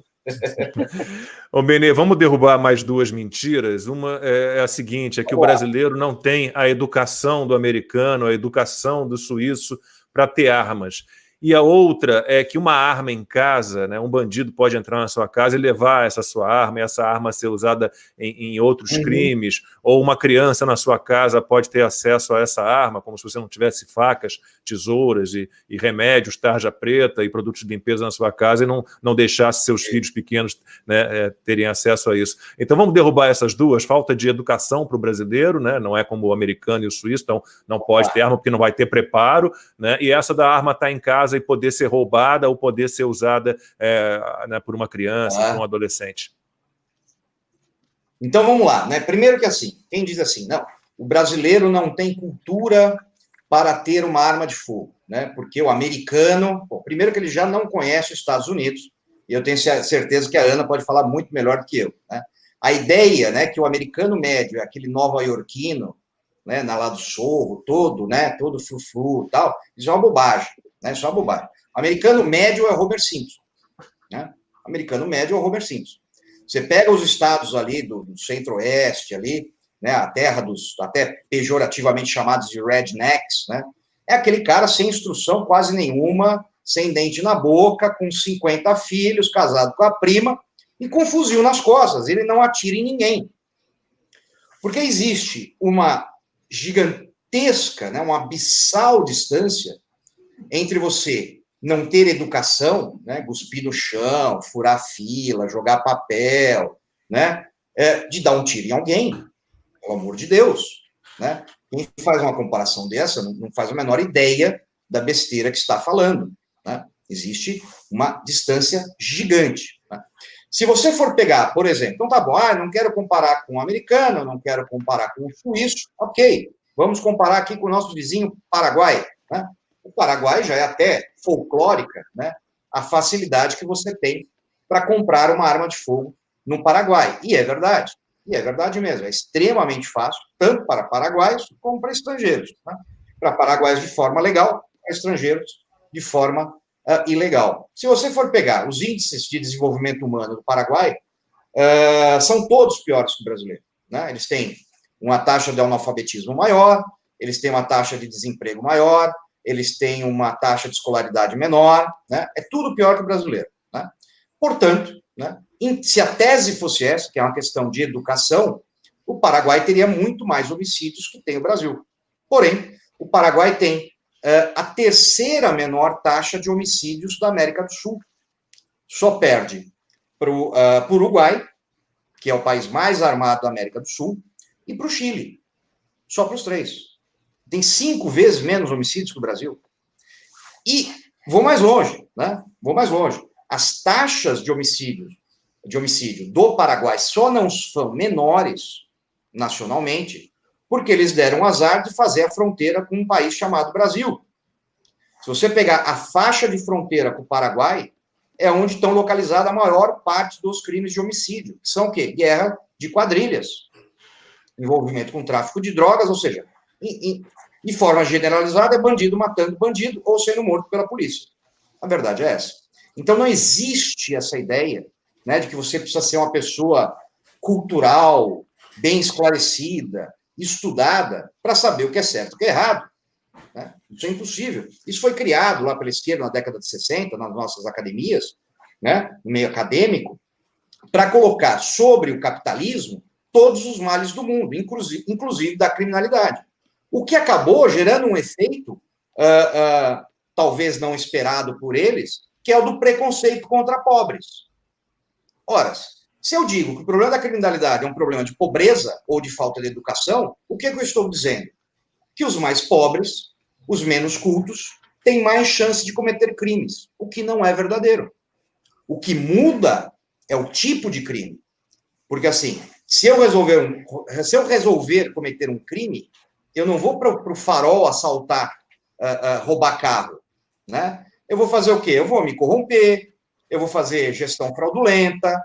Ô Benê, vamos derrubar mais duas mentiras. Uma é a seguinte, é que o brasileiro não tem a educação do americano, a educação do suíço para ter armas. E a outra é que uma arma em casa, né, um bandido pode entrar na sua casa e levar essa sua arma, e essa arma ser usada em outros crimes, ou uma criança na sua casa pode ter acesso a essa arma, como se você não tivesse facas, tesouras e remédios, tarja preta e produtos de limpeza na sua casa e não deixasse seus filhos pequenos, né, terem acesso a isso. Então vamos derrubar essas duas, falta de educação para o brasileiro, né, não é como o americano e o suíço, então não pode ter arma porque não vai ter preparo, né, e essa da arma está em casa casa e poder ser roubada ou poder ser usada né, por uma criança, por um adolescente. Então vamos lá, né? Primeiro que assim, quem diz assim, não, o brasileiro não tem cultura para ter uma arma de fogo, né? Porque o americano, bom, primeiro que ele já não conhece os Estados Unidos, e eu tenho certeza que a Ana pode falar muito melhor do que eu, né? A ideia, né, que o americano médio é aquele nova-iorquino, né, lá do Sorro, todo, né, todo frufru e tal, isso é uma bobagem, né? Isso é uma bobagem. O americano médio é o Homer Simpson, né? O americano médio é o Homer Simpson. Você pega os estados ali do centro-oeste, ali, né, a terra dos, até pejorativamente chamados de rednecks, né, é aquele cara sem instrução quase nenhuma, sem dente na boca, com 50 filhos, casado com a prima, e com fuzil nas costas, ele não atira em ninguém. Porque existe uma gigantesca, né, uma abissal distância entre você não ter educação, né, cuspir no chão, furar fila, jogar papel, né, de dar um tiro em alguém, pelo amor de Deus, né? Quem faz uma comparação dessa não faz a menor ideia da besteira que está falando, né? Existe uma distância gigante, né? Se você for pegar, por exemplo, então tá bom, não quero comparar com o americano, não quero comparar com o suíço, ok, vamos comparar aqui com o nosso vizinho Paraguai, né? O Paraguai já é até folclórica, né, a facilidade que você tem para comprar uma arma de fogo no Paraguai. E é verdade mesmo, é extremamente fácil, tanto para paraguaios como para estrangeiros. Né? Para paraguaios de forma legal, para estrangeiros de forma ilegal. Se você for pegar os índices de desenvolvimento humano do Paraguai, são todos piores que o brasileiro. Né? Eles têm uma taxa de analfabetismo maior, eles têm uma taxa de desemprego maior, eles têm uma taxa de escolaridade menor, né? É tudo pior que o brasileiro. Né? Portanto, né, se a tese fosse essa, que é uma questão de educação, o Paraguai teria muito mais homicídios que tem o Brasil. Porém, o Paraguai tem a terceira menor taxa de homicídios da América do Sul. Só perde para o Uruguai, que é o país mais armado da América do Sul, e para o Chile. Só para os três. Tem 5 vezes menos homicídios que o Brasil. E vou mais longe, né? Vou mais longe. As taxas de homicídio do Paraguai só não são menores nacionalmente porque eles deram azar de fazer a fronteira com um país chamado Brasil. Se você pegar a faixa de fronteira com o Paraguai, é onde estão localizadas a maior parte dos crimes de homicídio, que são o quê? Guerra de quadrilhas, envolvimento com tráfico de drogas, ou seja, de forma generalizada, é bandido matando bandido ou sendo morto pela polícia. A verdade é essa. Então, não existe essa ideia, né, de que você precisa ser uma pessoa cultural, bem esclarecida, estudada, para saber o que é certo e o que é errado. Né? Isso é impossível. Isso foi criado lá pela esquerda na década de 60, nas nossas academias, né, no meio acadêmico, para colocar sobre o capitalismo todos os males do mundo, inclusive da criminalidade. O que acabou gerando um efeito, talvez não esperado por eles, que é o do preconceito contra pobres. Ora, se eu digo que o problema da criminalidade é um problema de pobreza ou de falta de educação, o que eu estou dizendo? Que os mais pobres, os menos cultos, têm mais chance de cometer crimes, o que não é verdadeiro. O que muda é o tipo de crime. Porque, assim, se eu resolver cometer um crime, eu não vou para o farol assaltar, roubar carro, né? Eu vou fazer o quê? Eu vou me corromper, eu vou fazer gestão fraudulenta,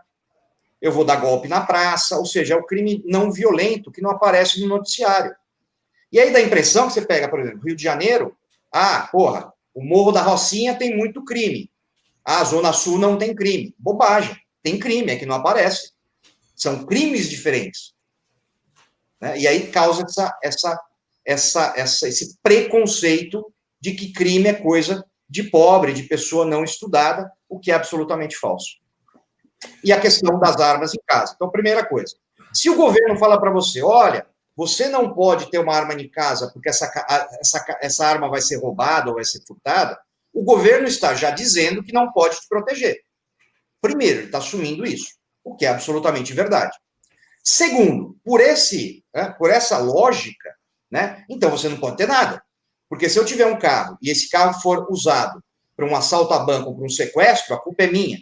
eu vou dar golpe na praça, ou seja, é o crime não violento que não aparece no noticiário. E aí dá a impressão que você pega, por exemplo, Rio de Janeiro, o Morro da Rocinha tem muito crime. A Zona Sul não tem crime. Bobagem, tem crime, é que não aparece. São crimes diferentes. Né? E aí causa esse preconceito de que crime é coisa de pobre, de pessoa não estudada, o que é absolutamente falso. E a questão das armas em casa. Então, primeira coisa, se o governo fala para você, olha, você não pode ter uma arma em casa porque essa arma vai ser roubada ou vai ser furtada, o governo está já dizendo que não pode te proteger. Primeiro, ele está assumindo isso, o que é absolutamente verdade. Segundo, por essa lógica, né, então você não pode ter nada. Porque se eu tiver um carro e esse carro for usado para um assalto a banco ou para um sequestro, a culpa é minha.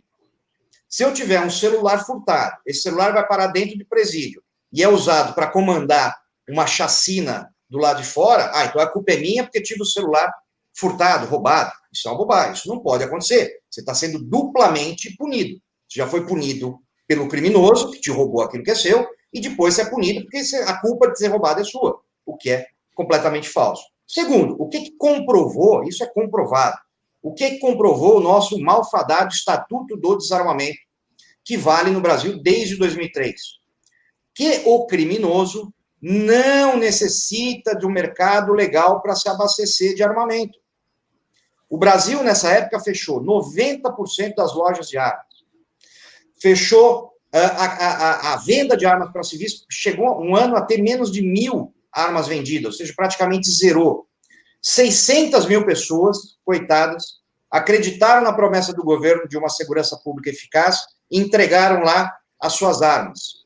Se eu tiver um celular furtado, esse celular vai parar dentro de presídio e é usado para comandar uma chacina do lado de fora, então a culpa é minha porque tive o celular furtado, roubado. Isso é uma bobagem, isso não pode acontecer. Você está sendo duplamente punido. Você já foi punido pelo criminoso, que te roubou aquilo que é seu, e depois você é punido porque a culpa de ser roubado é sua, o que é completamente falso. Segundo, o que comprovou, isso é comprovado, o que comprovou o nosso malfadado Estatuto do Desarmamento, que vale no Brasil desde 2003, que o criminoso não necessita de um mercado legal para se abastecer de armamento. O Brasil, nessa época, fechou 90% das lojas de armas. Fechou a venda de armas para civis, chegou um ano a ter menos de 1.000 armas vendidas, ou seja, praticamente zerou. 600 mil pessoas, coitadas, acreditaram na promessa do governo de uma segurança pública eficaz e entregaram lá as suas armas.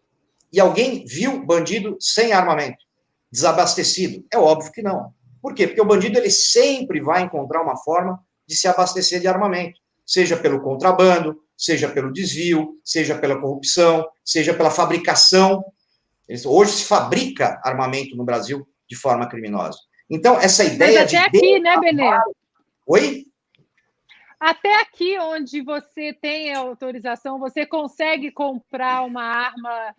E alguém viu bandido sem armamento, desabastecido? É óbvio que não. Por quê? Porque o bandido ele sempre vai encontrar uma forma de se abastecer de armamento, seja pelo contrabando, seja pelo desvio, seja pela corrupção, seja pela fabricação. Hoje se fabrica armamento no Brasil de forma criminosa. Então, essa ideia Mas até de... aqui, né, Benê? Oi? Até aqui, onde você tem a autorização, você consegue comprar uma arma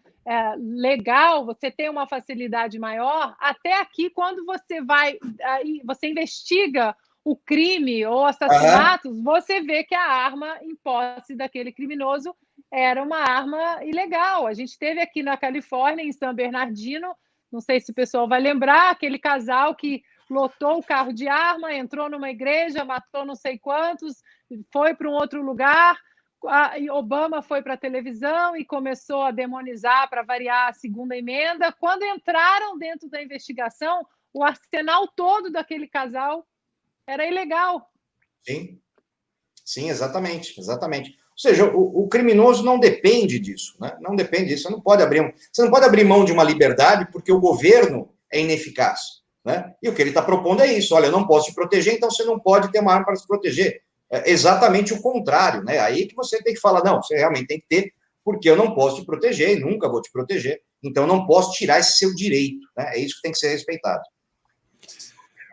legal, você tem uma facilidade maior. Até aqui, quando você você investiga o crime ou assassinatos, você vê que a arma em posse daquele criminoso era uma arma ilegal. A gente teve aqui na Califórnia, em San Bernardino, não sei se o pessoal vai lembrar, aquele casal que lotou o carro de arma, entrou numa igreja, matou não sei quantos, foi para um outro lugar. Obama foi para a televisão e começou a demonizar, para variar, a segunda emenda. Quando entraram dentro da investigação, o arsenal todo daquele casal era ilegal. Sim, exatamente. Ou seja, o criminoso não depende disso, né? Não depende disso. Você não pode abrir mão de uma liberdade porque o governo é ineficaz, né? E o que ele está propondo é isso. Olha, eu não posso te proteger, então você não pode ter uma arma para se proteger. É exatamente o contrário, né? Aí que você tem que falar, não, você realmente tem que ter, porque eu não posso te proteger e nunca vou te proteger, então eu não posso tirar esse seu direito, né? É isso que tem que ser respeitado.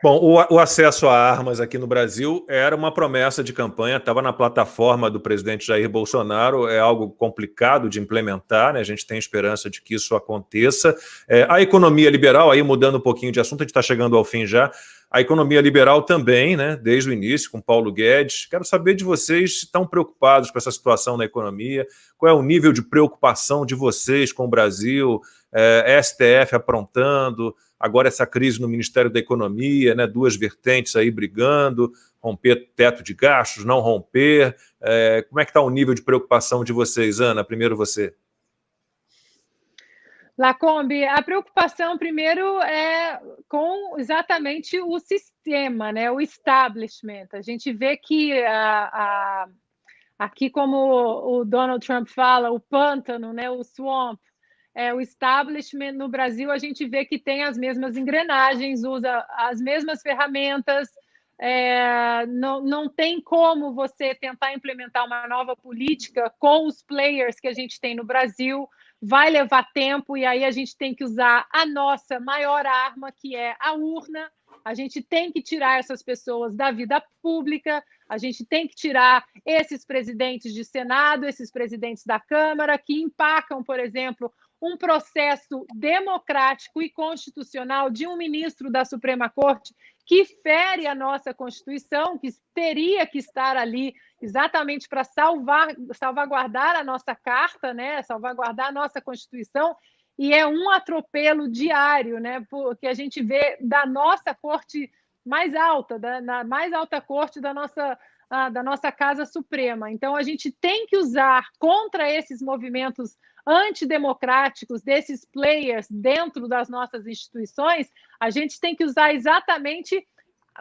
Bom, o acesso a armas aqui no Brasil era uma promessa de campanha, estava na plataforma do presidente Jair Bolsonaro, é algo complicado de implementar, né? A gente tem esperança de que isso aconteça. A economia liberal, aí mudando um pouquinho de assunto, a gente está chegando ao fim já, a economia liberal também, né? Desde o início, com Paulo Guedes. Quero saber de vocês se estão preocupados com essa situação na economia, qual é o nível de preocupação de vocês com o Brasil, STF aprontando, agora essa crise no Ministério da Economia, né, duas vertentes aí brigando, romper teto de gastos, não romper. Como é que está o nível de preocupação de vocês, Ana? Primeiro você. Lacombe, a preocupação primeiro é com exatamente o sistema, né, o establishment. A gente vê que aqui, como o Donald Trump fala, o pântano, né, o swamp, o establishment no Brasil, a gente vê que tem as mesmas engrenagens, usa as mesmas ferramentas, não tem como você tentar implementar uma nova política com os players que a gente tem no Brasil, vai levar tempo, e aí a gente tem que usar a nossa maior arma, que é a urna. A gente tem que tirar essas pessoas da vida pública, a gente tem que tirar esses presidentes de Senado, esses presidentes da Câmara, que empacam, por exemplo, um processo democrático e constitucional de um ministro da Suprema Corte que fere a nossa Constituição, que teria que estar ali exatamente para salvaguardar a nossa Carta, né? Salvaguardar a nossa Constituição, e é um atropelo diário, né? Porque a gente vê da nossa corte mais alta, na mais alta corte da nossa Casa Suprema. Então, a gente tem que usar contra esses movimentos antidemocráticos, desses players dentro das nossas instituições, a gente tem que usar exatamente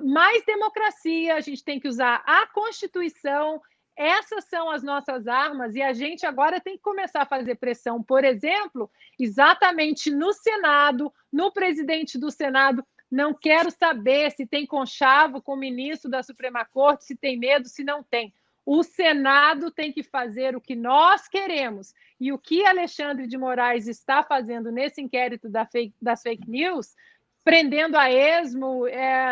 mais democracia, a gente tem que usar a Constituição. Essas são as nossas armas, e a gente agora tem que começar a fazer pressão, por exemplo, exatamente no Senado, no presidente do Senado, Não quero saber se tem conchavo com o ministro da Suprema Corte, se tem medo, se não tem. O Senado tem que fazer o que nós queremos. E o que Alexandre de Moraes está fazendo nesse inquérito das fake news, prendendo a esmo,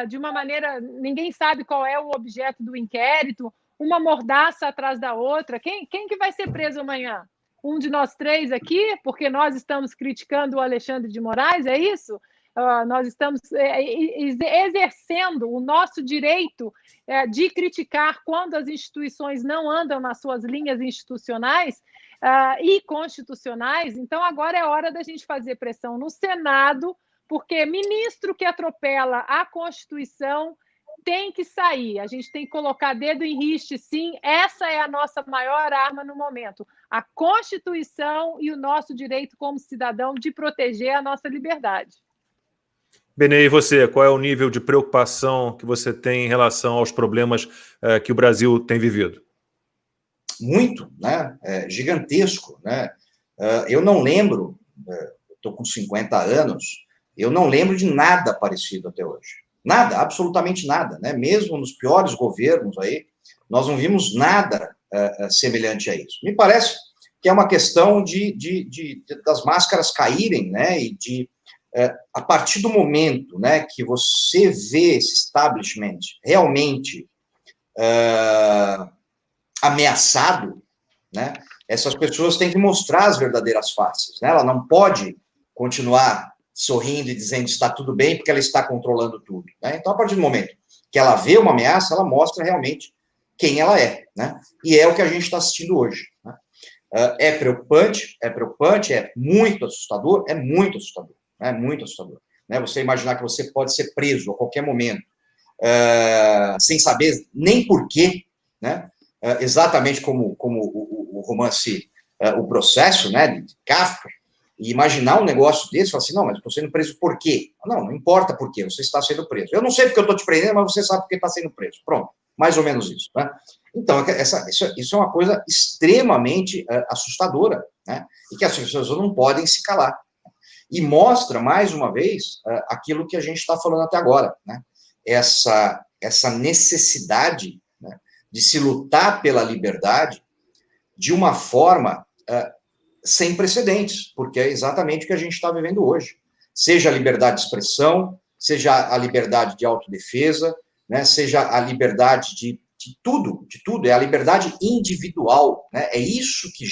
de uma maneira... Ninguém sabe qual é o objeto do inquérito, uma mordaça atrás da outra. Quem que vai ser preso amanhã? Um de nós três aqui, porque nós estamos criticando o Alexandre de Moraes, é isso? Nós estamos exercendo o nosso direito de criticar quando as instituições não andam nas suas linhas institucionais e constitucionais. Então, agora é hora da gente fazer pressão no Senado, porque ministro que atropela a Constituição tem que sair. A gente tem que colocar dedo em riste, sim. Essa é a nossa maior arma no momento. A Constituição e o nosso direito como cidadão de proteger a nossa liberdade. Benê, e você, qual é o nível de preocupação que você tem em relação aos problemas que o Brasil tem vivido? Muito, né? Gigantesco, né? Eu não lembro, estou com 50 anos, eu não lembro de nada parecido até hoje. Nada, absolutamente nada, né? Mesmo nos piores governos aí, nós não vimos nada semelhante a isso. Me parece que é uma questão das máscaras caírem, né? E a partir do momento, né, que você vê esse establishment realmente ameaçado, né, essas pessoas têm que mostrar as verdadeiras faces, né? Ela não pode continuar sorrindo e dizendo que está tudo bem porque ela está controlando tudo, né? Então, a partir do momento que ela vê uma ameaça, ela mostra realmente quem ela é, né? E é o que a gente está assistindo hoje, né? É preocupante, é muito assustador, é muito assustador. É muito assustador, né? Você imaginar que você pode ser preso a qualquer momento, sem saber nem porquê, né? Exatamente como o romance, o processo, né, de Kafka, e imaginar um negócio desse, falar assim, não, mas estou sendo preso por quê? Não importa por quê, você está sendo preso. Eu não sei porque eu estou te prendendo, mas você sabe porque está sendo preso. Pronto, mais ou menos isso, né? Então, isso é uma coisa extremamente assustadora, né? E que as pessoas não podem se calar. E mostra, mais uma vez, aquilo que a gente está falando até agora, né? Essa necessidade, né, de se lutar pela liberdade de uma forma sem precedentes, porque é exatamente o que a gente está vivendo hoje. Seja a liberdade de expressão, seja a liberdade de autodefesa, né, seja a liberdade de tudo, é a liberdade individual, né? É isso que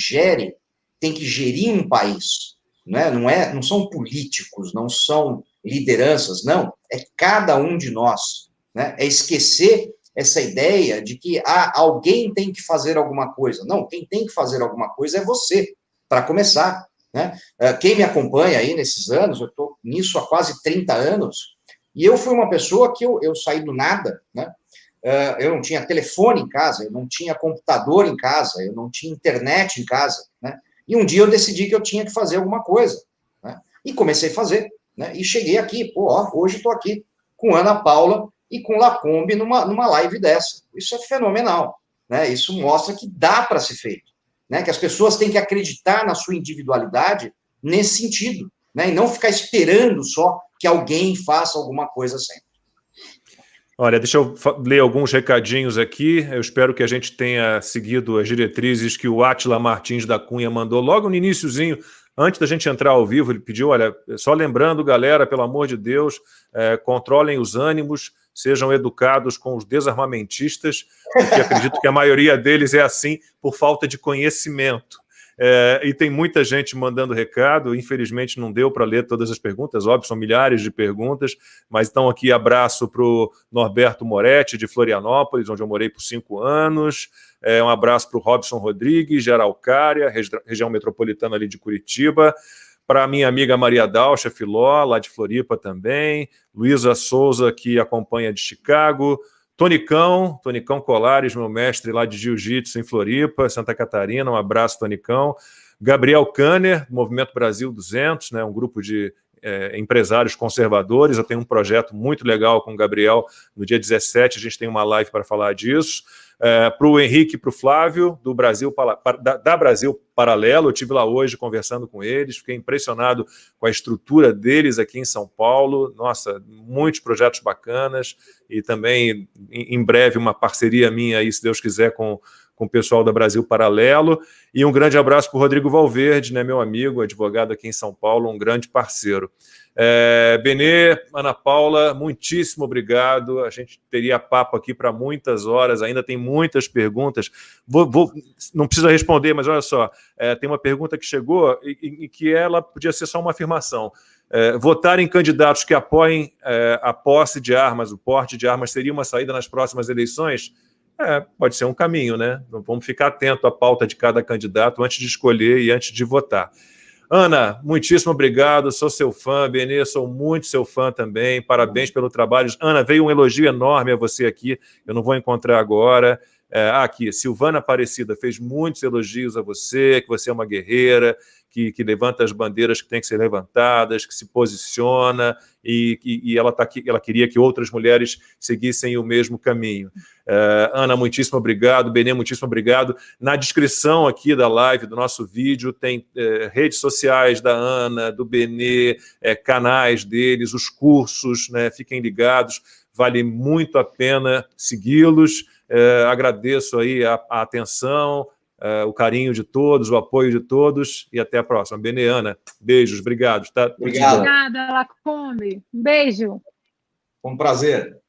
tem que gerir um país. Né? Não são políticos, não são lideranças, não, é cada um de nós, né? É esquecer essa ideia de que alguém tem que fazer alguma coisa. Não, quem tem que fazer alguma coisa é você, para começar, né? Quem me acompanha aí nesses anos, eu estou nisso há quase 30 anos, e eu fui uma pessoa que eu saí do nada, né? Eu não tinha telefone em casa, eu não tinha computador em casa, eu não tinha internet em casa, né? E um dia eu decidi que eu tinha que fazer alguma coisa, né? E comecei a fazer, né? E cheguei aqui, hoje estou aqui com Ana Paula e com Lacombe numa live dessa. Isso é fenomenal, né? Isso mostra que dá para ser feito, né? Que as pessoas têm que acreditar na sua individualidade nesse sentido, né? E não ficar esperando só que alguém faça alguma coisa sempre. Olha, deixa eu ler alguns recadinhos aqui. Eu espero que a gente tenha seguido as diretrizes que o Átila Martins da Cunha mandou logo no iniciozinho, antes da gente entrar ao vivo. Ele pediu, olha, só lembrando, galera, pelo amor de Deus, controlem os ânimos, sejam educados com os desarmamentistas, porque acredito que a maioria deles é assim por falta de conhecimento. E tem muita gente mandando recado, infelizmente não deu para ler todas as perguntas, óbvio, são milhares de perguntas, mas então aqui abraço para o Norberto Moretti, de Florianópolis, onde eu morei por 5 anos, um abraço para o Robson Rodrigues, de Araucária, região metropolitana ali de Curitiba, para a minha amiga Maria Dalcha Filó, lá de Floripa também, Luísa Souza, que acompanha de Chicago, Tonicão Colares, meu mestre lá de Jiu-Jitsu em Floripa, Santa Catarina, um abraço, Tonicão. Gabriel Kanner, Movimento Brasil 200, né, um grupo de empresários conservadores. Eu tenho um projeto muito legal com o Gabriel. No dia 17 a gente tem uma live para falar disso. Para o Henrique e para o Flávio, da Brasil Paralelo, eu estive lá hoje conversando com eles, fiquei impressionado com a estrutura deles aqui em São Paulo. Nossa, muitos projetos bacanas, e também, em breve, uma parceria minha aí, se Deus quiser, com o pessoal da Brasil Paralelo. E um grande abraço para o Rodrigo Valverde, né, meu amigo, advogado aqui em São Paulo, um grande parceiro. Benê, Ana Paula, muitíssimo obrigado. A gente teria papo aqui para muitas horas, ainda tem muitas perguntas. Não precisa responder, mas olha só, tem uma pergunta que chegou e que ela podia ser só uma afirmação. Votar em candidatos que apoiem a posse de armas, o porte de armas, seria uma saída nas próximas eleições? Pode ser um caminho, né? Vamos ficar atento à pauta de cada candidato antes de escolher e antes de votar. Ana, muitíssimo obrigado, sou seu fã. Benê, sou muito seu fã também, parabéns pelo trabalho. Ana, veio um elogio enorme a você aqui, eu não vou encontrar agora. Aqui, Silvana Aparecida fez muitos elogios a você, que você é uma guerreira, que levanta as bandeiras que têm que ser levantadas, que se posiciona, e ela queria que outras mulheres seguissem o mesmo caminho. Ana, muitíssimo obrigado. Benê, muitíssimo obrigado. Na descrição aqui da live, do nosso vídeo, tem redes sociais da Ana, do Benê, canais deles, os cursos, né? Fiquem ligados, vale muito a pena segui-los. Agradeço aí a atenção, o carinho de todos, o apoio de todos, e até a próxima. Benê, Ana, beijos, obrigado. Obrigado. Obrigada, Lacombe. Um beijo. Foi um prazer.